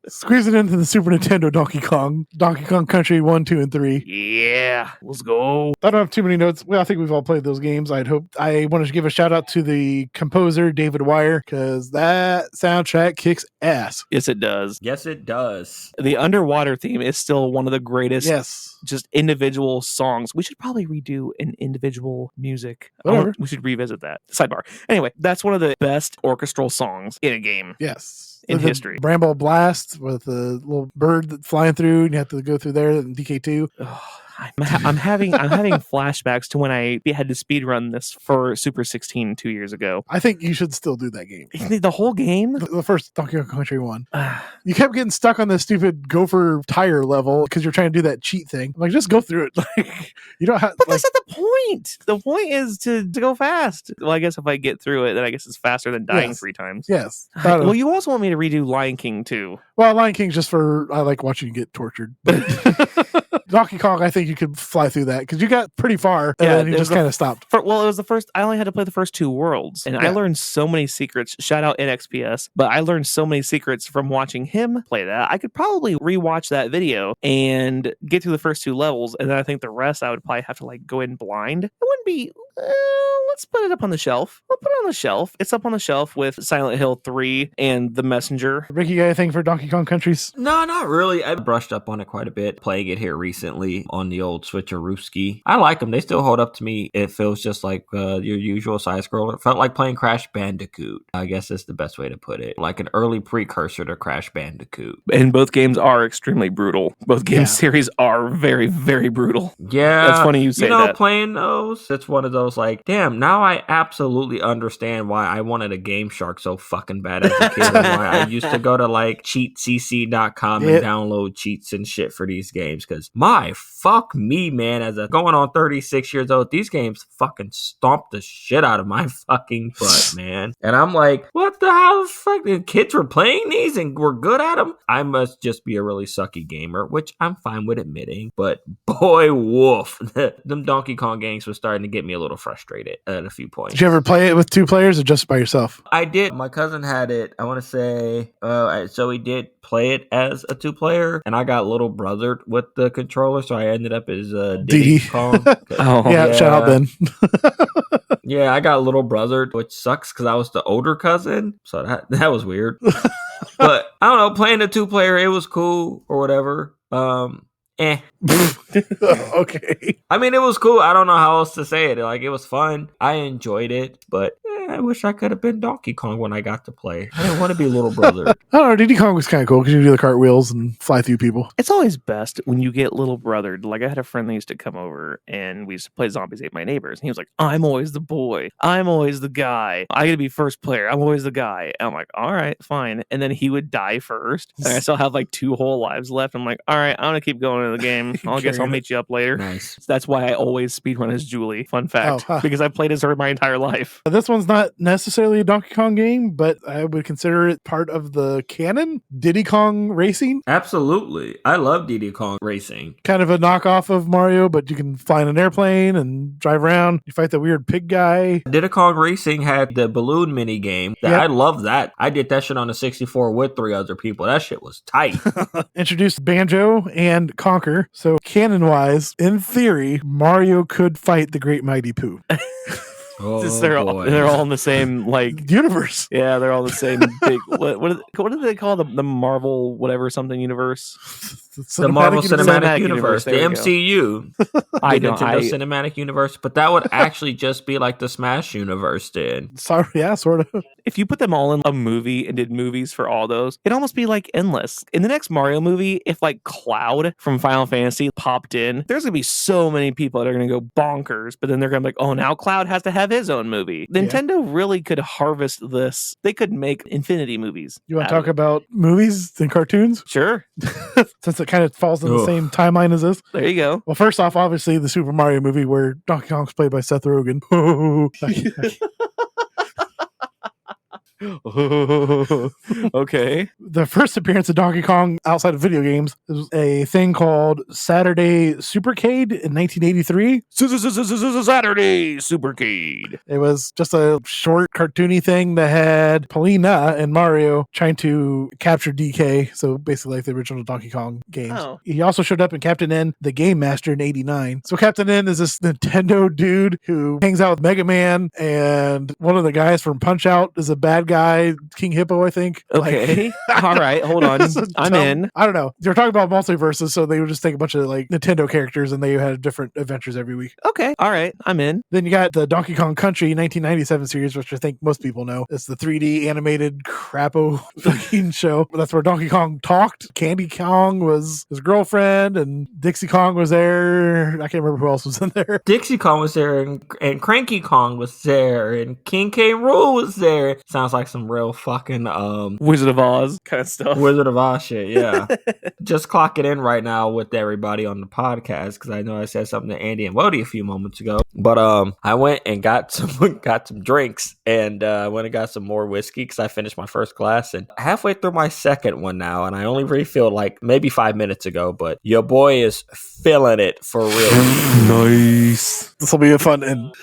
Squeeze it into the Super Nintendo Donkey Kong Country 1, 2, and 3. Yeah, let's go. I don't have too many notes. Well, I think we've all played those games. I wanted to give a shout out to the composer, David Wire, because that soundtrack kicks ass. Yes, it does. Yes, it does. The underwater theme is still one of the greatest just individual songs. We should probably redo an individual music. Whatever. We should revisit that. Sidebar. Anyway, that's one of the best orchestral songs in a game. Yes. In the history. Bramble Blast with the little bird that's flying through, and you have to go through there in DK2. I'm having flashbacks to when I had to speedrun this for Super 16 2 years ago. I think you should still do that game. The whole game? The first Donkey Kong Country 1. You kept getting stuck on this stupid gopher tire level because you're trying to do that cheat thing. Like, just go through it. Like, you don't have. But that's not the point. The point is to go fast. Well, I guess if I get through it, then I guess it's faster than dying 3 times. Yes. Well, you also want me to redo Lion King too. Well, Lion King's just for I like watching you get tortured. Donkey Kong, I think you could fly through that because you got pretty far and then you just kind of stopped. It was the first. I only had to play the first 2 worlds, and I learned so many secrets. Shout out NXPS, but I learned so many secrets from watching him play that. I could probably rewatch that video and get through the first 2 levels, and then I think the rest I would probably have to like go in blind. It wouldn't be. Let's put it up on the shelf. We'll put it on the shelf. It's up on the shelf with Silent Hill 3 and The Messenger. Ricky, you got anything for Donkey Kong Countries? No, not really. I brushed up on it quite a bit, playing it here recently on the old Switcherooski. I like them. They still hold up to me. It feels just like your usual side-scroller. It felt like playing Crash Bandicoot. I guess that's the best way to put it. Like an early precursor to Crash Bandicoot. And both games are extremely brutal. Both game series are very, very brutal. Yeah. That's funny you say that. Playing those, it's one of those like, damn, now I absolutely understand why I wanted a Game Shark so fucking bad as a kid and why I used to go to like cheatcc.com and download cheats and shit for these games. Because fuck me, man, as a going on 36 years old, these games fucking stomped the shit out of my fucking butt, man. And I'm like, what the hell? Fucking kids were playing these and were good at them? I must just be a really sucky gamer, which I'm fine with admitting. But boy, woof, them Donkey Kong games were starting to get me a little frustrated at a few points. Did you ever play it with 2 players or just by yourself? I did. My cousin had it. I want to say, so he did play it as a 2-player, and I got little brothered with the controller, so I ended up as Diddy Kong. Shout out Ben. Yeah, I got little brothered, which sucks because I was the older cousin, so that was weird. But I don't know, playing a 2-player, it was cool or whatever. Okay. I mean, it was cool. I don't know how else to say it. Like, it was fun. I enjoyed it, but I wish I could have been Donkey Kong when I got to play. I didn't want to be little brother. I don't know. Diddy Kong was kind of cool because you do the cartwheels and fly through people. It's always best when you get little brothered. Like, I had a friend that used to come over and we used to play Zombies Ate My Neighbors. And he was like, I'm always the boy. I'm always the guy. I gotta be first player. I'm always the guy. And I'm like, all right, fine. And then he would die first. And I still have like 2 whole lives left. I'm like, all right, I'm gonna keep going in the game. I guess I'll meet you up later. Nice. That's why I always speedrun as Julie. Fun fact. Because I've played as her my entire life. This one's not necessarily a Donkey Kong game, but I would consider it part of the canon. Diddy Kong Racing. Absolutely. I love Diddy Kong Racing. Kind of a knockoff of Mario, but you can fly in an airplane and drive around. You fight the weird pig guy. Diddy Kong Racing had the balloon mini game. I love that. I did that shit on the 64 with 3 other people. That shit was tight. Introduced Banjo and Conker. So canon-wise, in theory, Mario could fight the Great Mighty Pooh. Oh, they're boy. all in the same like. Universe. Yeah, they're all the same big. What do they call the Marvel whatever something universe? The Marvel Cinematic Cinematic Universe, the there we go. MCU, I the don't. Nintendo Cinematic Universe, but that would actually just be like the Smash universe then. Sorry, yeah, sort of. If you put them all in a movie and did movies for all those, it'd almost be like endless. In the next Mario movie, if like Cloud from Final Fantasy popped in, there's gonna be so many people that are gonna go bonkers. But then they're gonna be like, oh, now Cloud has to have his own movie. Nintendo really could harvest this. They could make infinity movies. You want to talk about movies and cartoons? Sure. Since it kind of falls in the same timeline as this. There you go. Well, first off, obviously the Super Mario movie where Donkey Kong's played by Seth Rogen. Okay. The first appearance of Donkey Kong outside of video games is a thing called Saturday Supercade in 1983. Saturday Supercade. It was just a short cartoony thing that had Paulina and Mario trying to capture DK. So basically like the original Donkey Kong games. Oh. He also showed up in Captain N, the Game Master in 89. So Captain N is this Nintendo dude who hangs out with Mega Man, and one of the guys from Punch Out is a bad guy, King Hippo, I think. Okay. All right. Hold on. I'm in. I don't know. They were talking about multiverses, so they would just take a bunch of like Nintendo characters and they had different adventures every week. Okay. All right. I'm in. Then you got the Donkey Kong Country 1997 series, which I think most people know. It's the 3D animated crapo fucking show. That's where Donkey Kong talked. Candy Kong was his girlfriend, and Dixie Kong was there. I can't remember who else was in there. Dixie Kong was there, and Cranky Kong was there, and King K. Rool was there. Sounds like some real fucking Wizard of Oz kind of stuff. Wizard of Oz shit, yeah. Just clock it in right now with everybody on the podcast, because I know I said something to Andy and Wody a few moments ago. But I went and got some drinks, and went and got some more whiskey because I finished my first glass, and halfway through my second one now, and I only refilled like maybe 5 minutes ago, but your boy is feeling it for real. Nice. This will be a fun end.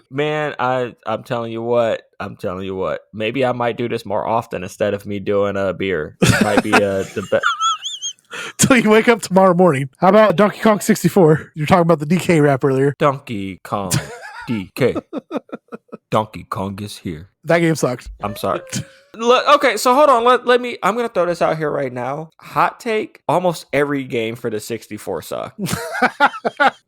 Man, I'm telling you what. Maybe I might do this more often instead of me doing a beer. It might be the best. Till you wake up tomorrow morning. How about Donkey Kong 64? You're talking about the DK rap earlier. Donkey Kong DK. Donkey Kong is here. That game sucked. I'm sorry. Look, okay, so hold on. Let me. I'm gonna throw this out here right now. Hot take: almost every game for the 64 sucked.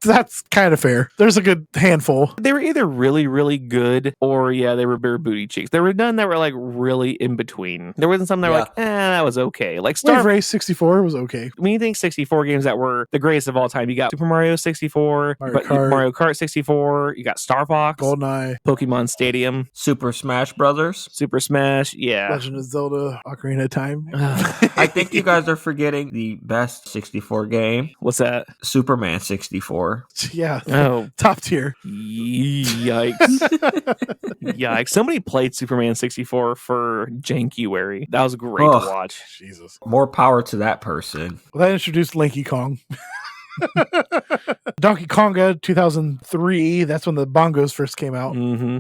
That's kind of fair. There's a good handful. They were either really, really good, or they were bare booty cheeks. There were none that were like really in between. There wasn't some that were like, that was okay. Like Wave Race 64 was okay. When you think 64 games that were the greatest of all time, you got Super Mario 64, Mario Kart 64, you got Star Fox, GoldenEye, Pokemon Stadium, Super Smash Brothers, Super Smash, Legend of Zelda, Ocarina of Time. I think you guys are forgetting the best 64 game. What's that? Superman 64. Yeah. Oh, top tier. Yikes. Yikes. Somebody played Superman 64 for Jankuary. That was great to watch. Jesus. More power to that person. Well, that introduced Lanky Kong. Donkey Konga 2003, that's when the bongos first came out.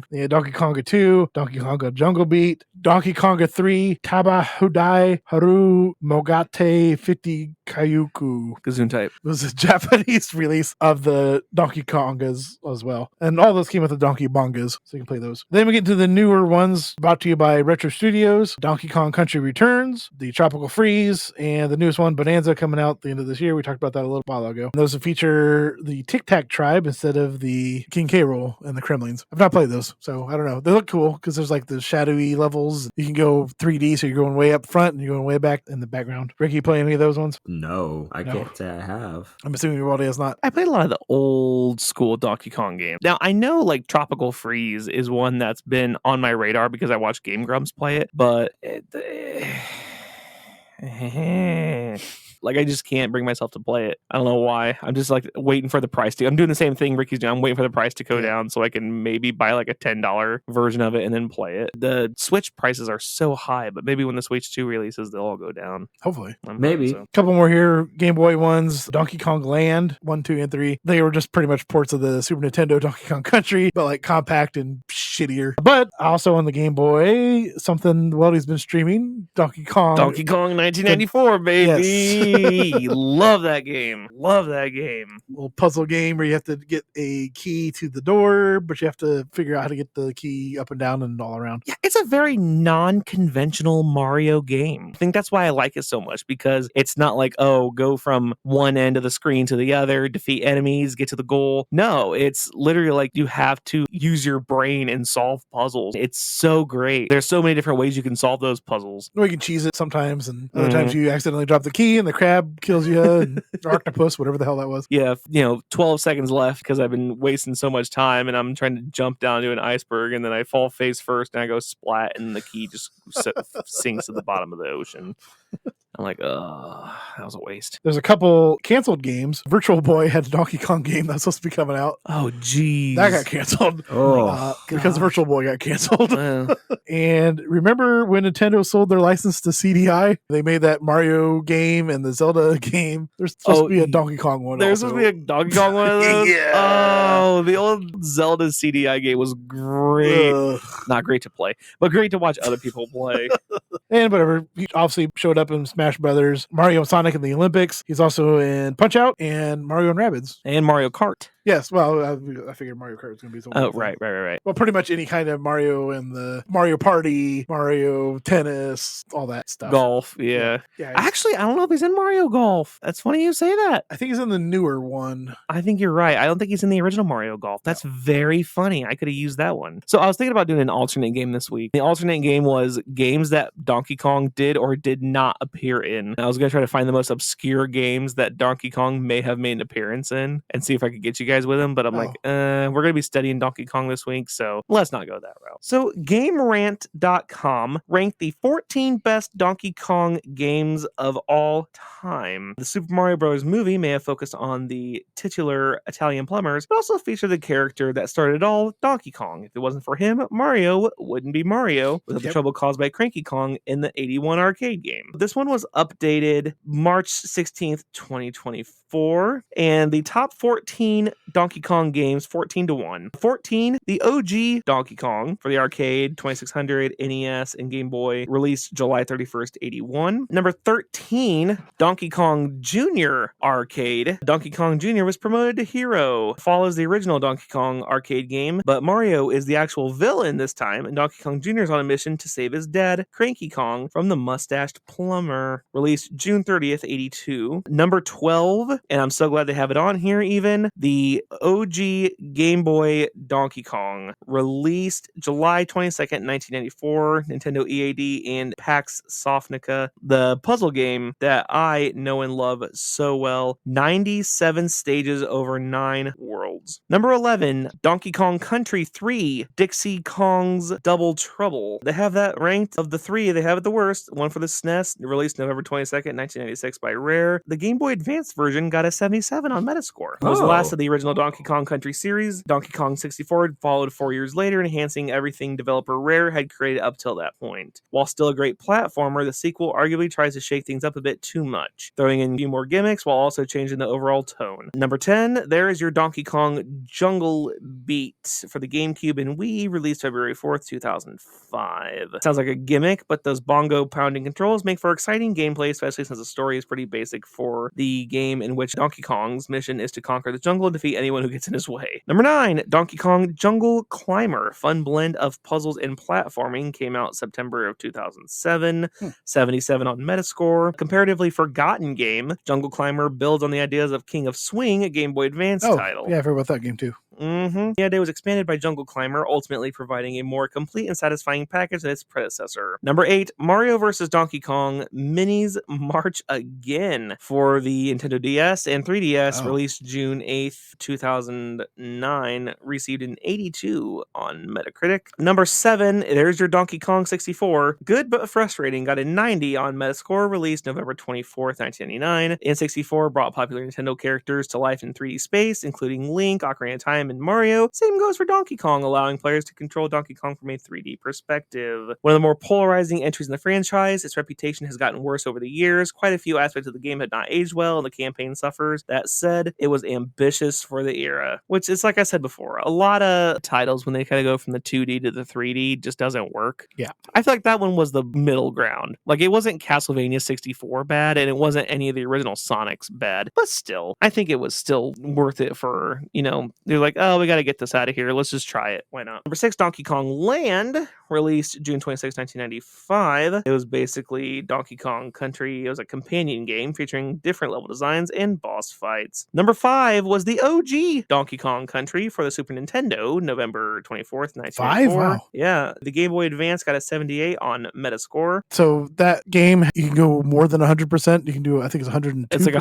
Yeah, Donkey Konga 2, Donkey Konga Jungle Beat, Donkey Konga 3, Taba Hudai Haru Mogate 50 Kayuku. Gesundheit. It was a Japanese release of the Donkey Kongas as well. And all those came with the Donkey Bongas, so you can play those. Then we get to the newer ones brought to you by Retro Studios, Donkey Kong Country Returns, the Tropical Freeze, and the newest one, Bonanza, coming out at the end of this year. We talked about that a little while ago. Those will feature the Tic Tac tribe instead of the King K. Rool and the Kremlings. I've not played those, so I don't know. They look cool because there's like the shadowy levels. You can go 3D, so you're going way up front and you're going way back in the background. Ricky, you play any of those ones? No, I can't say I have. I'm assuming your body has not. I played a lot of the old school Donkey Kong games. Now, I know like Tropical Freeze is one that's been on my radar because I watched Game Grumps play it, but like I just can't bring myself to play it. I don't know why. I'm just like waiting for the price to. I'm doing the same thing Ricky's doing. I'm waiting for the price to go down so I can maybe buy like a $10 version of it and then play it. The Switch prices are so high, but maybe when the Switch 2 releases, they'll all go down. Hopefully. Maybe. A couple more here. Game Boy ones, Donkey Kong Land 1, 2, and 3. They were just pretty much ports of the Super Nintendo Donkey Kong Country, but like compact and shittier. But also on the Game Boy, something Weldy's been streaming, Donkey Kong 98. 1994, baby. Love that game. Love that game. Little puzzle game where you have to get a key to the door, but you have to figure out how to get the key up and down and all around. Yeah, it's a very non-conventional Mario game. I think that's why I like it so much, because it's not like, oh, go from one end of the screen to the other, defeat enemies, get to the goal. No, it's literally like you have to use your brain and solve puzzles. It's so great. There's so many different ways you can solve those puzzles. Or you can cheese it sometimes, and other times you accidentally drop the key and the crab kills you, and or octopus, whatever the hell that was. Yeah, 12 seconds left because I've been wasting so much time, and I'm trying to jump down to an iceberg, and then I fall face first, and I go splat, and the key just sinks to the bottom of the ocean. I'm like, oh, that was a waste. There's a couple canceled games. Virtual Boy had a Donkey Kong game that's supposed to be coming out. Oh, geez. That got canceled. Because Virtual Boy got canceled. And remember when Nintendo sold their license to CDI? They made that Mario game and the Zelda game. There's supposed to be a Donkey Kong one. There's supposed to be a Donkey Kong one of those? Yeah. Oh, the old Zelda CDI game was great. Not great to play, but great to watch other people play. And whatever. He obviously showed up in Smash Brothers, Mario and Sonic in the Olympics. He's also in Punch-Out and Mario and Rabbids. And Mario Kart. Yes, well, I figured Mario Kart was going to be something. Oh, right. Well, pretty much any kind of Mario and the Mario Party, Mario Tennis, all that stuff. Golf, yeah. Actually, I don't know if he's in Mario Golf. That's funny you say that. I think he's in the newer one. I think you're right. I don't think he's in the original Mario Golf. That's very funny. I could have used that one. So I was thinking about doing an alternate game this week. The alternate game was games that Donkey Kong did or did not appear in. I was going to try to find the most obscure games that Donkey Kong may have made an appearance in and see if I could get you guys with them, but I'm like, we're going to be studying Donkey Kong this week, so let's not go that route. So GameRant.com ranked the 14 best Donkey Kong games of all time. The Super Mario Bros. Movie may have focused on the titular Italian plumbers, but also featured the character that started it all, Donkey Kong. If it wasn't for him, Mario wouldn't be Mario, without the trouble caused by Cranky Kong in the 81 arcade game. This one was updated March 16th, 2024, and the top 14 Donkey Kong games, 14-1. 14, the OG Donkey Kong for the arcade, 2600, NES, and Game Boy, released July 31st, 81. Number 13, Donkey Kong Jr. arcade. Donkey Kong Jr. was promoted to hero. Follows the original Donkey Kong arcade game, but Mario is the actual villain this time, and Donkey Kong Jr. is on a mission to save his dad, Cranky Kong, from the mustached plumber. Released June 30th, 82. Number 12, and I'm so glad they have it on here even, the OG Game Boy Donkey Kong, released July 22nd, 1994, Nintendo EAD and PAX Softnica, the puzzle game that I know and love so well. 97 stages over 9 worlds. Number 11, Donkey Kong Country 3, Dixie Kong's Double Trouble. They have that ranked. Of the three, they have it the worst. One for the SNES, released November 22nd, 1996 by Rare. The Game Boy Advance version got a 77 on Metascore. It was the last of the original Donkey Kong Country series. Donkey Kong 64 followed 4 years later, enhancing everything developer Rare had created up till that point. While still a great platformer, the sequel arguably tries to shake things up a bit too much, throwing in a few more gimmicks while also changing the overall tone. Number 10, there is your Donkey Kong Jungle Beat for the GameCube and Wii, released February 4th, 2005. Sounds like a gimmick, but those bongo pounding controls make for exciting gameplay, especially since the story is pretty basic for the game, in which Donkey Kong's mission is to conquer the jungle and defeat anyone who gets in his way. Number 9, Donkey Kong Jungle Climber. Fun blend of puzzles and platforming. Came out September of 2007. 77 on Metascore. Comparatively forgotten game, Jungle Climber builds on the ideas of King of Swing, a Game Boy Advance title. Yeah, I've heard about that game too. The idea was expanded by Jungle Climber, ultimately providing a more complete and satisfying package than its predecessor. Number 8, Mario vs. Donkey Kong Minis March Again for the Nintendo DS and 3DS, released June 8th, 2009, received an 82 on Metacritic. Number 7, there's your Donkey Kong 64. Good but frustrating, got a 90 on Metascore, released November 24th, 1999. N64 brought popular Nintendo characters to life in 3D space, including Link, Ocarina of Time, time in Mario. Same goes for Donkey Kong, allowing players to control Donkey Kong from a 3D perspective. One of the more polarizing entries in the franchise, its reputation has gotten worse over the years. Quite a few aspects of the game had not aged well, and the campaign suffers. That said, it was ambitious for the era, which is, like I said before, a lot of titles, when they kind of go from the 2D to the 3D, just doesn't work. Yeah. I feel like that one was the middle ground. Like, it wasn't Castlevania 64 bad, and it wasn't any of the original Sonics bad, but still, I think it was still worth it for, they're like, oh, we got to get this out of here. Let's just try it. Why not? Number 6, Donkey Kong Land, released June 26, 1995. It was basically Donkey Kong Country. It was a companion game featuring different level designs and boss fights. Number 5 was the OG Donkey Kong Country for the Super Nintendo, November 24th, 1994. 5? Wow. Yeah. The Game Boy Advance got a 78 on Metascore. So that game, you can go more than 100%. You can do, I think it's 102%. It's like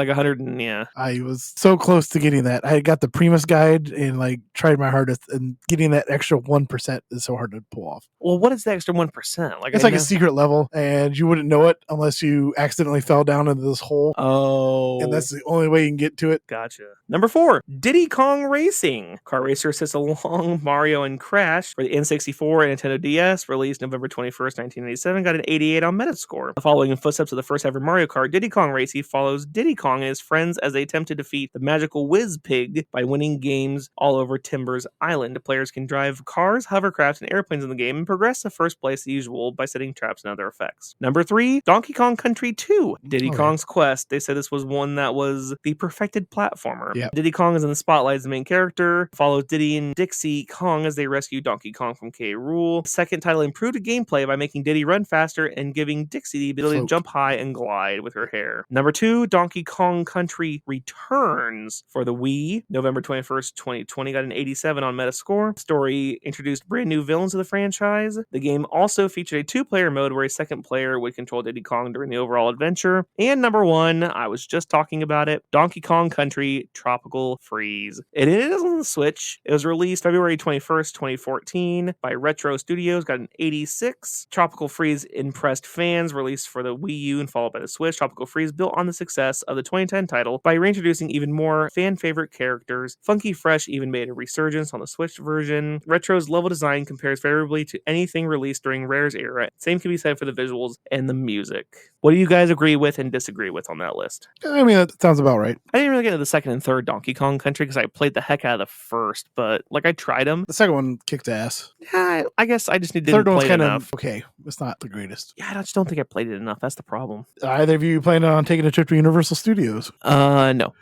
100, yeah. I was so close to getting that. I got the Primus guide and tried my hardest, and getting that extra 1% is so hard to pull off. Well, what is the extra 1%? It's like a secret level, and you wouldn't know it unless you accidentally fell down into this hole. Oh. And that's the only way you can get to it. Gotcha. Number 4, Diddy Kong Racing. Car racer sits along Mario and Crash for the N64 and Nintendo DS, released November 21st, 1987, got an 88 on Metascore. Following in footsteps of the first ever Mario Kart, Diddy Kong Racing follows Diddy Kong and his friends as they attempt to defeat the magical Whiz Pig by winning games all over Timbers Island. Players can drive cars, hovercrafts, and airplanes in the game and progress to first place as usual by setting traps and other effects. Number 3, Donkey Kong Country 2, Diddy Kong's Quest. They said this was one that was the perfected platformer. Yep. Diddy Kong is in the spotlight as the main character, follows Diddy and Dixie Kong as they rescue Donkey Kong from K. Rool. The second title improved gameplay by making Diddy run faster and giving Dixie the ability to jump high and glide with her hair. Number 2, Donkey Kong Country Returns for the Wii, November 21st, 2020, got an 87 on Metascore. Story introduced brand new villains to the franchise. The game also featured a 2-player mode where a second player would control Diddy Kong during the overall adventure. And number 1, I was just talking about it, Donkey Kong Country Tropical Freeze. It is on the Switch. It was released February 21st, 2014 by Retro Studios, got an 86. Tropical Freeze impressed fans, released for the Wii U and followed by the Switch. Tropical Freeze built on the success of the 2010 title by reintroducing even more fan-favorite characters. Funky Fresh even made a resurgence on the Switch version. Retro's level design compares favorably to anything released during Rare's era. Same can be said for the visuals and the music. What do you guys agree with and disagree with on that list? I mean, that sounds about right. I didn't really get into the second and third Donkey Kong Country because I played the heck out of the first, but I tried them. The second one kicked ass. Yeah, I guess I just didn't Third play one's it kind enough. of okay. It's not the greatest. Yeah, I just don't think I played it enough. That's the problem. Either of you planning on taking a trip to Universal Studios? No.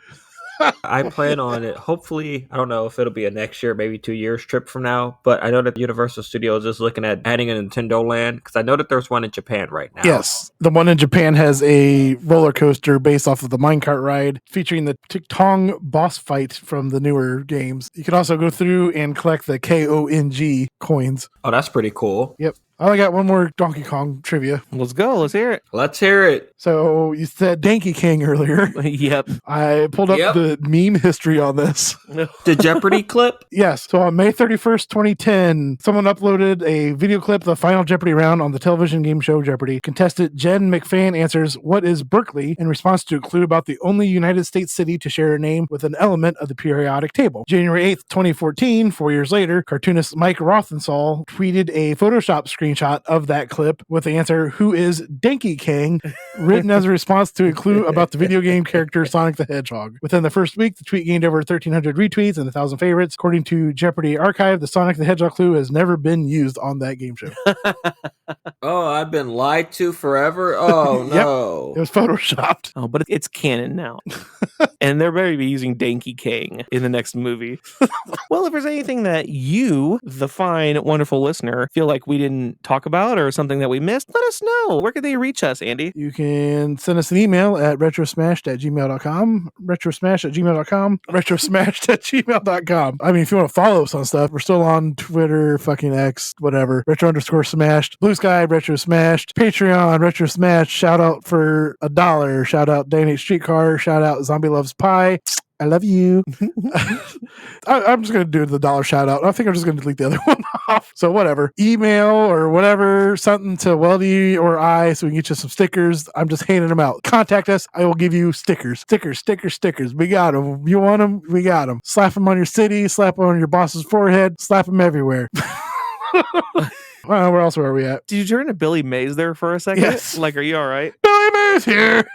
I plan on it. Hopefully, I don't know if it'll be a next year, maybe 2 years trip from now. But I know that Universal Studios is looking at adding a Nintendo Land because I know that there's one in Japan right now. Yes, the one in Japan has a roller coaster based off of the minecart ride, featuring the Tick-Tong boss fight from the newer games. You can also go through and collect the KONG coins. Oh, that's pretty cool. Yep. I only got one more Donkey Kong trivia. Let's go. Let's hear it. Let's hear it. So you said Donkey King earlier. Yep. I pulled up the meme history on this. The Jeopardy clip? Yes. So on May 31st, 2010, someone uploaded a video clip of the final Jeopardy round on the television game show Jeopardy. Contestant Jen McFan answers, "What is Berkeley?" in response to a clue about the only United States city to share a name with an element of the periodic table. January 8th, 2014, 4 years later, cartoonist Mike Rothenthal tweeted a Photoshop screenshot of that clip with the answer, "Who is Donkey King?" written as a response to a clue about the video game character Sonic the Hedgehog. Within the first week, the tweet gained over 1,300 retweets and 1,000 favorites. According to Jeopardy Archive, the Sonic the Hedgehog clue has never been used on that game show. Oh, I've been lied to forever? Oh, no. It was photoshopped. Oh, but it's canon now. And they're going to be using Donkey King in the next movie. Well, if there's anything that you, the fine, wonderful listener, feel like we didn't talk about or something that we missed, let us know. Where can they reach us, Andy? You can send us an email at retrosmashed@gmail.com, retrosmash@gmail.com, retrosmashed@gmail.com. I mean, if you want to follow us on stuff, we're still on Twitter, fucking X, whatever, retro_smashed, Blue Sky, Retro Smashed, Patreon, Retro Smashed, shout out for $1, shout out Day and Age Streetcar, shout out Zombie Loves Pie. I love you. I'm just going to do the dollar shout out. I think I'm just going to delete the other one off. So whatever. Email or whatever, something to Weldy or I so we can get you some stickers. I'm just handing them out. Contact us. I will give you stickers. Stickers. We got them. You want them? We got them. Slap them on your city. Slap them on your boss's forehead. Slap them everywhere. Where else were we at? Did you turn to Billy Mays there for a second? Yes. Like, are you all right? Billy Mays here.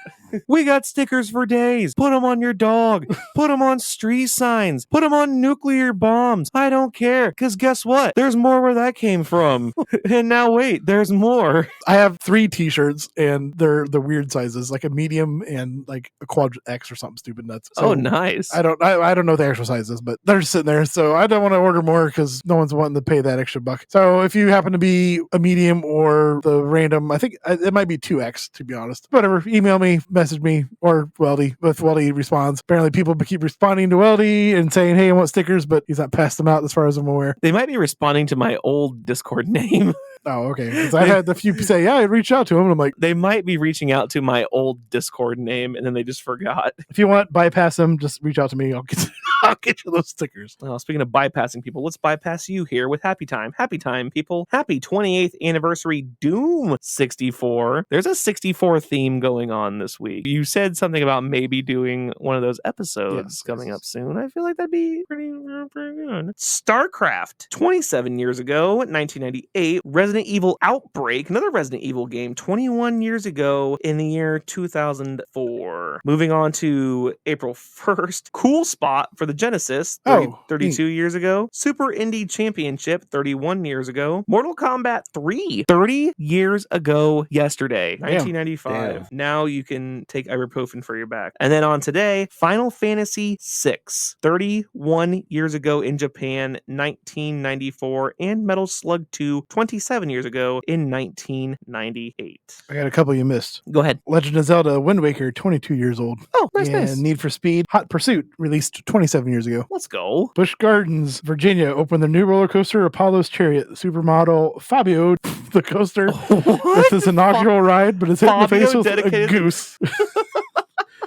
We got stickers for days. Put them on your dog. Put them on street signs. Put them on nuclear bombs. I don't care. Because guess what? There's more where that came from. And now wait, there's more. I have 3 t-shirts and they're the weird sizes, like a medium and like a quad X or something stupid nuts. So oh, nice. I don't know the actual sizes, but they're sitting there. So I don't want to order more because no one's wanting to pay that extra buck. So if you happen to be a medium or the random, I think it might be 2X to be honest. Whatever, email me, message me, or Weldy. If Weldy responds, apparently people keep responding to Weldy and saying, hey, I want stickers, but he's not passed them out as far as I'm aware. They might be responding to my old Discord name. Oh, okay. Because I had a few say, yeah, I reached out to him, and I'm like, They might be reaching out to my old Discord name, and then they just forgot. if you want, bypass them, just reach out to me. I'll get you those stickers. Well, speaking of bypassing people, let's bypass you here with Happy Time. Happy Time, people. Happy 28th anniversary Doom 64. There's a 64 theme going on this week. You said something about maybe doing one of those episodes coming up soon. I feel like that'd be pretty good. StarCraft. 27 years ago, 1998. Resident Evil Outbreak, another Resident Evil game, 21 years ago in the year 2004. Moving on to April 1st. Cool Spot for the Genesis, 32 years ago. Super Indie Championship, 31 years ago. Mortal Kombat 3, 30 years ago yesterday, 1995. Damn. Now you can take ibuprofen for your back. And then on today, Final Fantasy 6, 31 years ago in Japan, 1994. And Metal Slug 2, 27 years ago in 1998. I got a couple you missed. Go ahead. Legend of Zelda Wind Waker, 22 years old. Oh, nice, and nice. Need for Speed Hot Pursuit, released 27 years ago. Let's go. Busch Gardens, Virginia, opened their new roller coaster, Apollo's Chariot. Supermodel Fabio, the coaster, with his inaugural ride, but it's hit in the face with a goose.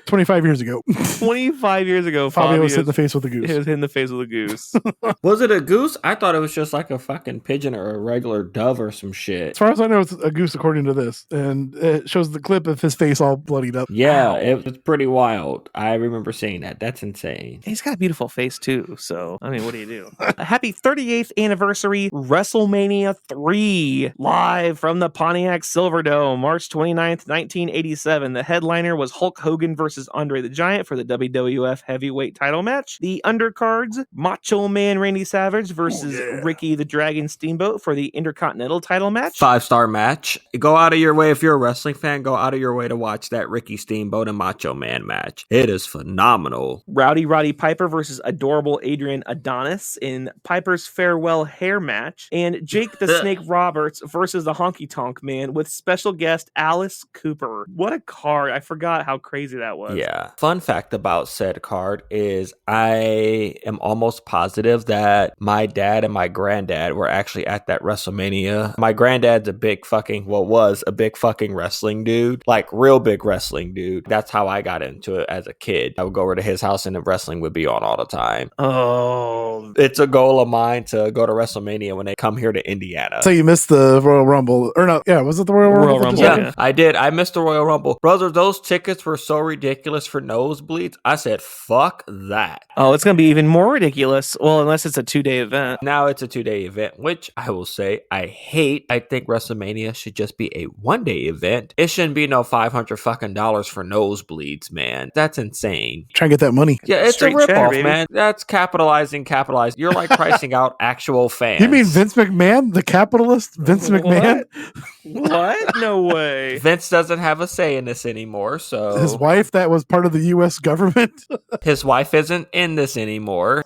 25 years ago. 25 years ago, Fabio was hit in the face with a goose. He was hit in the face with a goose. Was it a goose? I thought it was just like a fucking pigeon or a regular dove or some shit. As far as I know, it's a goose according to this. And it shows the clip of his face all bloodied up. Yeah, Wow. it's pretty wild. I remember seeing that. That's insane. He's got a beautiful face, too. So, I mean, what do you do? A happy 38th anniversary WrestleMania 3, live from the Pontiac Silverdome, March 29th, 1987. The headliner was Hulk Hogan versus Andre the Giant for the WWF Heavyweight title match. The undercards, Macho Man Randy Savage versus Ricky the Dragon Steamboat for the Intercontinental title match. 5-star match. Go out of your way if you're a wrestling fan. Go out of your way to watch that Ricky Steamboat and Macho Man match. It is phenomenal. Rowdy Roddy Piper versus adorable Adrian Adonis in Piper's farewell hair match. And Jake the Snake Roberts versus the Honky Tonk Man with special guest Alice Cooper. What a card. I forgot how crazy that was. Yeah. Fun fact about said card is I am almost positive that my dad and my granddad were actually at that WrestleMania. My granddad's was a big fucking wrestling dude. Like real big wrestling dude. That's how I got into it as a kid. I would go over to his house and the wrestling would be on all the time. Oh. It's a goal of mine to go to WrestleMania when they come here to Indiana. So you missed the Royal Rumble. Or no, yeah, was it the Royal Rumble? Royal Rumble, Yeah, I did. I missed the Royal Rumble. Brother, those tickets were so ridiculous for nosebleeds. I said, fuck that. Oh, it's going to be even more ridiculous. Well, unless it's a 2-day event. Now it's a 2-day event, which I will say I hate. I think WrestleMania should just be a 1-day event. It shouldn't be no $500 fucking dollars for nosebleeds, man. That's insane. Try and get that money. Yeah, it's Straight a ripoff, cheddar, baby. man. That's capitalizing. You're like pricing out actual fans. You mean Vince McMahon, the capitalist? Vince McMahon? What? No way. Vince doesn't have a say in this anymore, so His wife that was part of the U.S. government? his wife isn't in this anymore.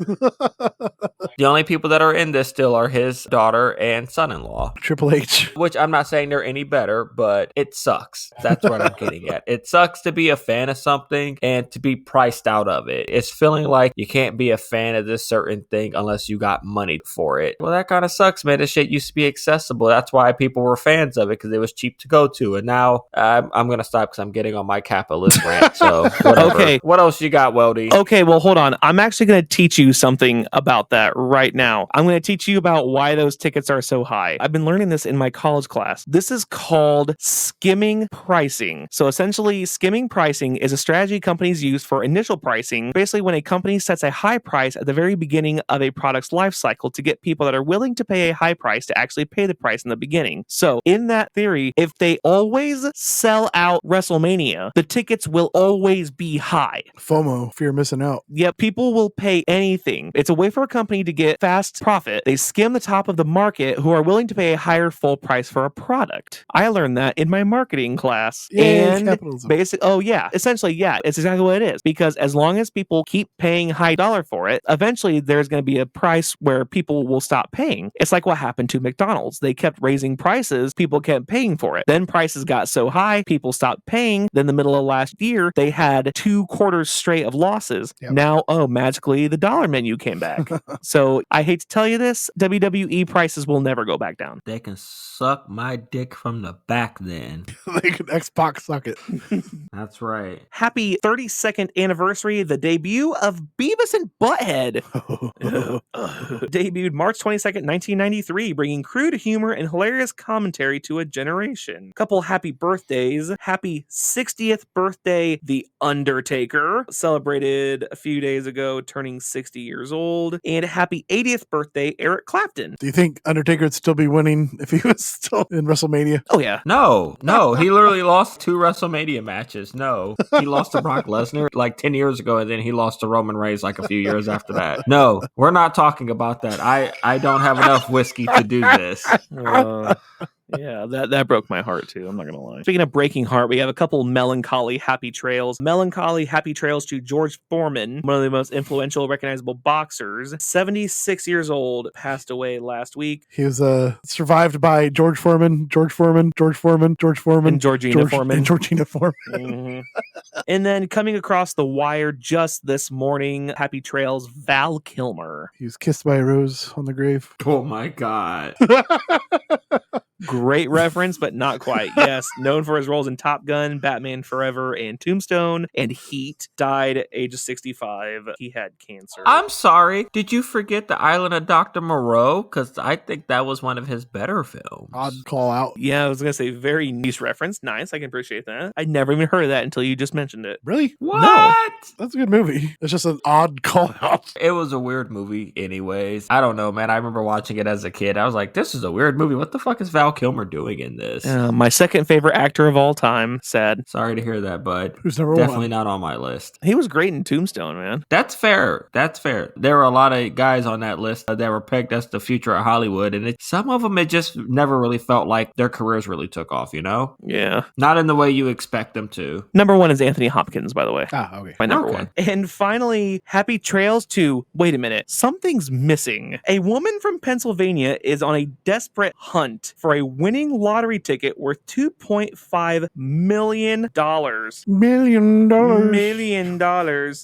The only people that are in this still are his daughter and son-in-law. Triple H. Which I'm not saying they're any better, but it sucks. That's what I'm getting at. It sucks to be a fan of something and to be priced out of it. It's feeling like you can't be a fan of this certain thing unless you got money for it. Well, that kind of sucks, man. This shit used to be accessible. That's why people were fans of of it because it was cheap to go to. And now I'm going to stop because I'm getting on my capitalist rant. So whatever. Okay. What else you got, Weldy? Okay, well, hold on. I'm actually going to teach you something about that right now. I'm going to teach you about why those tickets are so high. I've been learning this in my college class. This is called skimming pricing. So essentially, skimming pricing is a strategy companies use for initial pricing. Basically, when a company sets a high price at the very beginning of a product's life cycle to get people that are willing to pay a high price to actually pay the price in the beginning. So in that theory, if they always sell out WrestleMania, the tickets will always be high. FOMO, fear of missing out. Yep, people will pay anything. It's a way for a company to get fast profit. They skim the top of the market who are willing to pay a higher full price for a product. I learned that in my marketing class. Yay, and capitalism. Essentially, it's exactly what it is. Because as long as people keep paying high dollar for it, eventually there's going to be a price where people will stop paying. It's like what happened to McDonald's. They kept raising prices, people kept paying for it. Then prices got so high, people stopped paying. Then the middle of last year, they had 2 quarters straight of losses. Yep. Now, magically the dollar menu came back. So I hate to tell you this, WWE prices will never go back down. They can suck my dick from the back then. They can Xbox suck it. That's right. Happy 32nd anniversary, the debut of Beavis and Butthead. Debuted March 22nd, 1993, bringing crude humor and hilarious commentary to a generation. Couple happy birthdays. Happy 60th birthday, The Undertaker, celebrated a few days ago, turning 60 years old. And happy 80th birthday, Eric Clapton. Do you think Undertaker would still be winning if he was still in WrestleMania? Oh, yeah. No, he literally lost 2 WrestleMania matches. No, he lost to Brock Lesnar like 10 years ago, and then he lost to Roman Reigns like a few years after that. No, we're not talking about that. I don't have enough whiskey to do this. Yeah, that broke my heart too. I'm not gonna lie. Speaking of breaking heart, we have a couple melancholy happy trails. Melancholy happy trails to George Foreman, one of the most influential, recognizable boxers. 76 years old, passed away last week. He was survived by George Foreman, And Georgina Foreman. And Georgina Foreman. Mhm. And then coming across the wire just this morning, happy trails, Val Kilmer. He was kissed by a rose on the grave. Oh my God. Great reference, but not quite. Yes, known for his roles in Top Gun, Batman Forever, and Tombstone, and Heat. Died at age of 65. He had cancer. I'm sorry. Did you forget The Island of Dr. Moreau? Because I think that was one of his better films. Odd call out. Yeah, I was going to say very niche reference. Nice, I can appreciate that. I'd never even heard of that until you just mentioned it. Really? What? That's a good movie. It's just an odd call out. It was a weird movie anyways. I don't know, man. I remember watching it as a kid. I was like, this is a weird movie. What the fuck is Val Kilmer doing in this? My second favorite actor of all time. Sad. Sorry to hear that, bud. Who's number Definitely one? not on my list. He was great in Tombstone, man. That's fair. There were a lot of guys on that list that were pegged as the future of Hollywood, and some of them, it just never really felt like their careers really took off, you know? Yeah. Not in the way you expect them to. Number 1 is Anthony Hopkins, by the way. Ah, okay. My number Okay. 1. And finally, happy trails to, wait a minute, something's missing. A woman from Pennsylvania is on a desperate hunt for a winning lottery ticket worth $2.5 million. $1 million.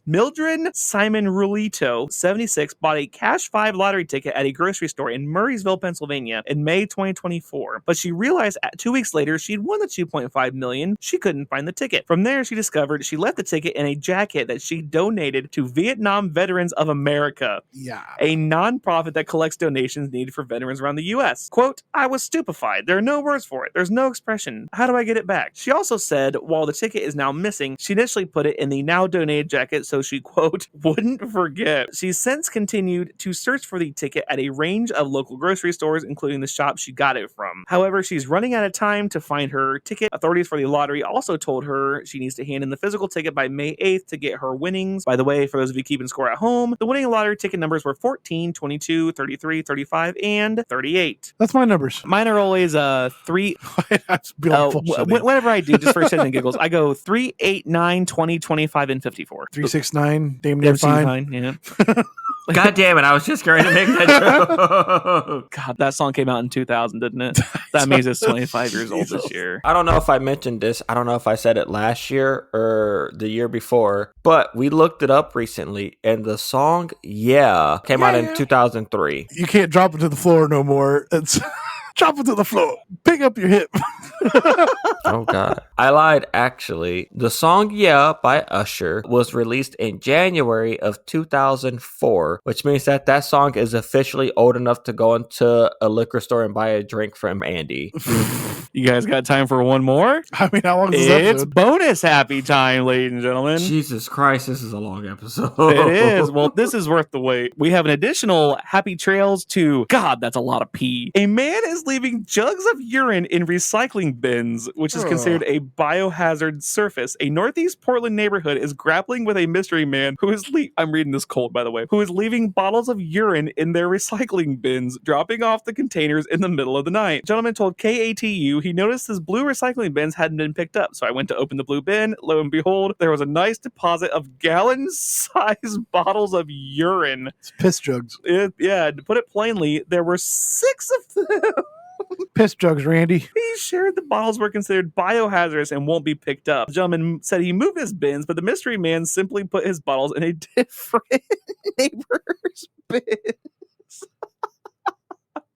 Mildred Simon Rulito, 76, bought a cash 5 lottery ticket at a grocery store in Murraysville, Pennsylvania in May 2024. But she realized 2 weeks later she'd won the $2.5 million. She couldn't find the ticket. From there, she discovered she left the ticket in a jacket that she donated to Vietnam Veterans of America, Yeah. a nonprofit that collects donations needed for veterans around the U.S. Quote, I was stupefied. There are no words for it. There's no expression. How do I get it back? She also said, while the ticket is now missing, she initially put it in the now donated jacket so she, quote, wouldn't forget. She's since continued to search for the ticket at a range of local grocery stores, including the shop she got it from. However, she's running out of time to find her ticket. Authorities for the lottery also told her she needs to hand in the physical ticket by May 8th to get her winnings. By the way, for those of you keeping score at home, the winning lottery ticket numbers were 14, 22, 33, 35, and 38. That's my numbers. Mine are always 3. That's beautiful. Whenever I do, just for shits and giggles, I go 3, 8, 9, 20, 25, and 54. 369, damn near fine. Yeah. God damn it, I was just going to make that joke. God, that song came out in 2000, didn't it? That means it's 25 years old this year. I don't know if I mentioned this. I don't know if I said it last year or the year before, but we looked it up recently, and the song came out in 2003. You can't drop it to the floor no more. It's Chop it to the floor. Pick up your hip. Oh, God. I lied, actually. The song Yeah by Usher was released in January of 2004, which means that that song is officially old enough to go into a liquor store and buy a drink from Andy. You guys got time for one more? I mean, how long is this It's episode? bonus happy time, ladies and gentlemen. Jesus Christ, this is a long episode. It is. Well, this is worth the wait. We have an additional happy trails to, God, that's a lot of pee. A man is leaving jugs of urine in recycling bins, which is considered a biohazard surface. A Northeast Portland neighborhood is grappling with a mystery man who is, I'm reading this cold, by the way, who is leaving bottles of urine in their recycling bins, dropping off the containers in the middle of the night. Gentleman told KATU he noticed his blue recycling bins hadn't been picked up, so I went to open the blue bin. Lo and behold, there was a nice deposit of gallon-sized bottles of urine. It's piss jugs. Yeah, to put it plainly, there were 6 of them. Piss jugs, Randy. He shared the bottles were considered biohazardous and won't be picked up. The gentleman said he moved his bins, but the mystery man simply put his bottles in a different neighbor's bin.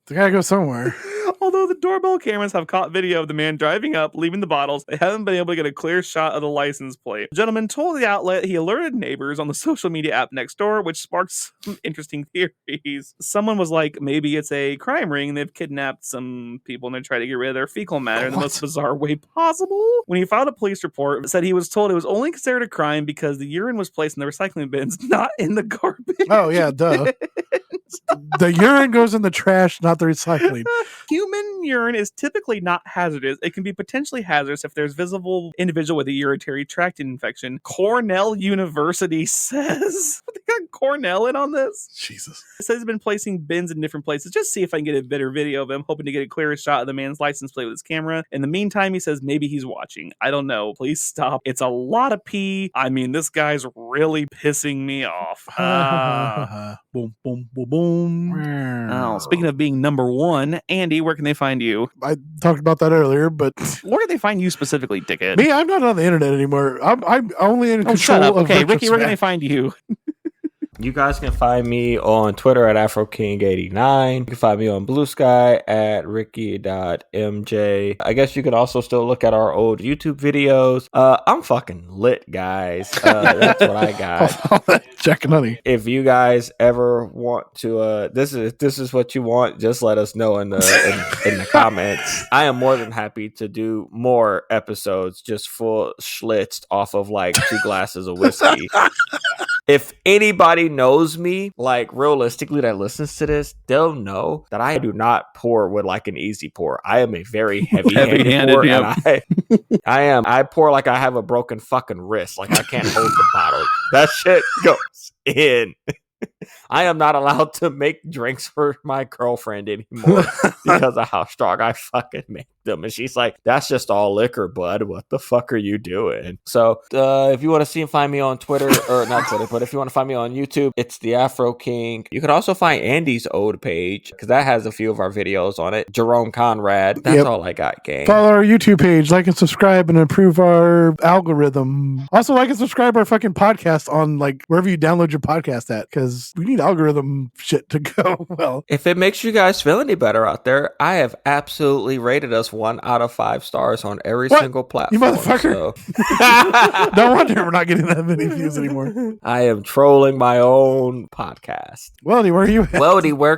They gotta go somewhere. Although the doorbell cameras have caught video of the man driving up, leaving the bottles, they haven't been able to get a clear shot of the license plate. The gentleman told the outlet he alerted neighbors on the social media app next door, which sparked some interesting theories. Someone was like, maybe it's a crime ring. They've kidnapped some people and they're trying to get rid of their fecal matter in the most bizarre way possible. When he filed a police report, it said he was told it was only considered a crime because the urine was placed in the recycling bins, not in the garbage. Oh, yeah, duh. The urine goes in the trash, not the recycling. Human urine is typically not hazardous. It can be potentially hazardous if there's visible individual with a urinary tract infection. Cornell University says. They got Cornell in on this? Jesus. It says he's been placing bins in different places. Just see if I can get a better video of him, hoping to get a clearer shot of the man's license plate with his camera. In the meantime, he says maybe he's watching. I don't know. Please stop. It's a lot of pee. I mean, this guy's really pissing me off. Boom, boom, boom, boom. Oh, speaking of being number one, Andy, where can they find you? I talked about that earlier, but Where can they find you specifically, dickhead? me, I'm not on the internet anymore. I'm only in control shut up. of Okay, Virtual Ricky, where can they Smash. find you? You guys can find me on Twitter at AfroKing89. You can find me on Blue Sky at Ricky.mj. I guess you can also still look at our old YouTube videos. I'm fucking lit, guys. That's what I got. All that Jack and Honey. If you guys ever want to, this is what you want, just let us know in the comments. I am more than happy to do more episodes just full schlitzed off of like 2 glasses of whiskey. If anybody knows me, like realistically that listens to this, they'll know that I do not pour with like an easy pour. I am a very heavy-handed pour, yep. and I pour like I have a broken fucking wrist. Like I can't hold the bottle. That shit goes in. I am not allowed to make drinks for my girlfriend anymore because of how strong I fucking make them. And she's like, that's just all liquor, bud. What the fuck are you doing? So if you want to see and find me on Twitter, or not Twitter, but if you want to find me on YouTube, it's the Afro King. You can also find Andy's old page because that has a few of our videos on it. Jerome Conrad. That's all I got, gang. Follow our YouTube page, like and subscribe, and improve our algorithm. Also, like and subscribe our fucking podcast on like wherever you download your podcast at, because we need algorithm shit to go well. If it makes you guys feel any better out there, I have absolutely rated us 1 out of 5 stars on every single platform. You motherfucker. No wonder we're not getting that many views anymore. I am trolling my own podcast. Weldy, where are you at? Weldy, where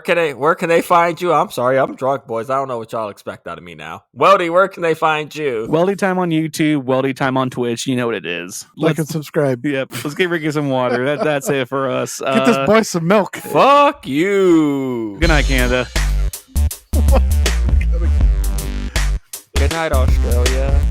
can they find you? I'm sorry, I'm drunk, boys. I don't know what y'all expect out of me now. Weldy, where can they find you? Weldy time on YouTube, Weldy time on Twitch. You know what it is. Like and subscribe. Yep. Let's give Ricky some water. That's it for us. Get this boy some milk. Fuck you. Good night, Canada. Good night, Australia.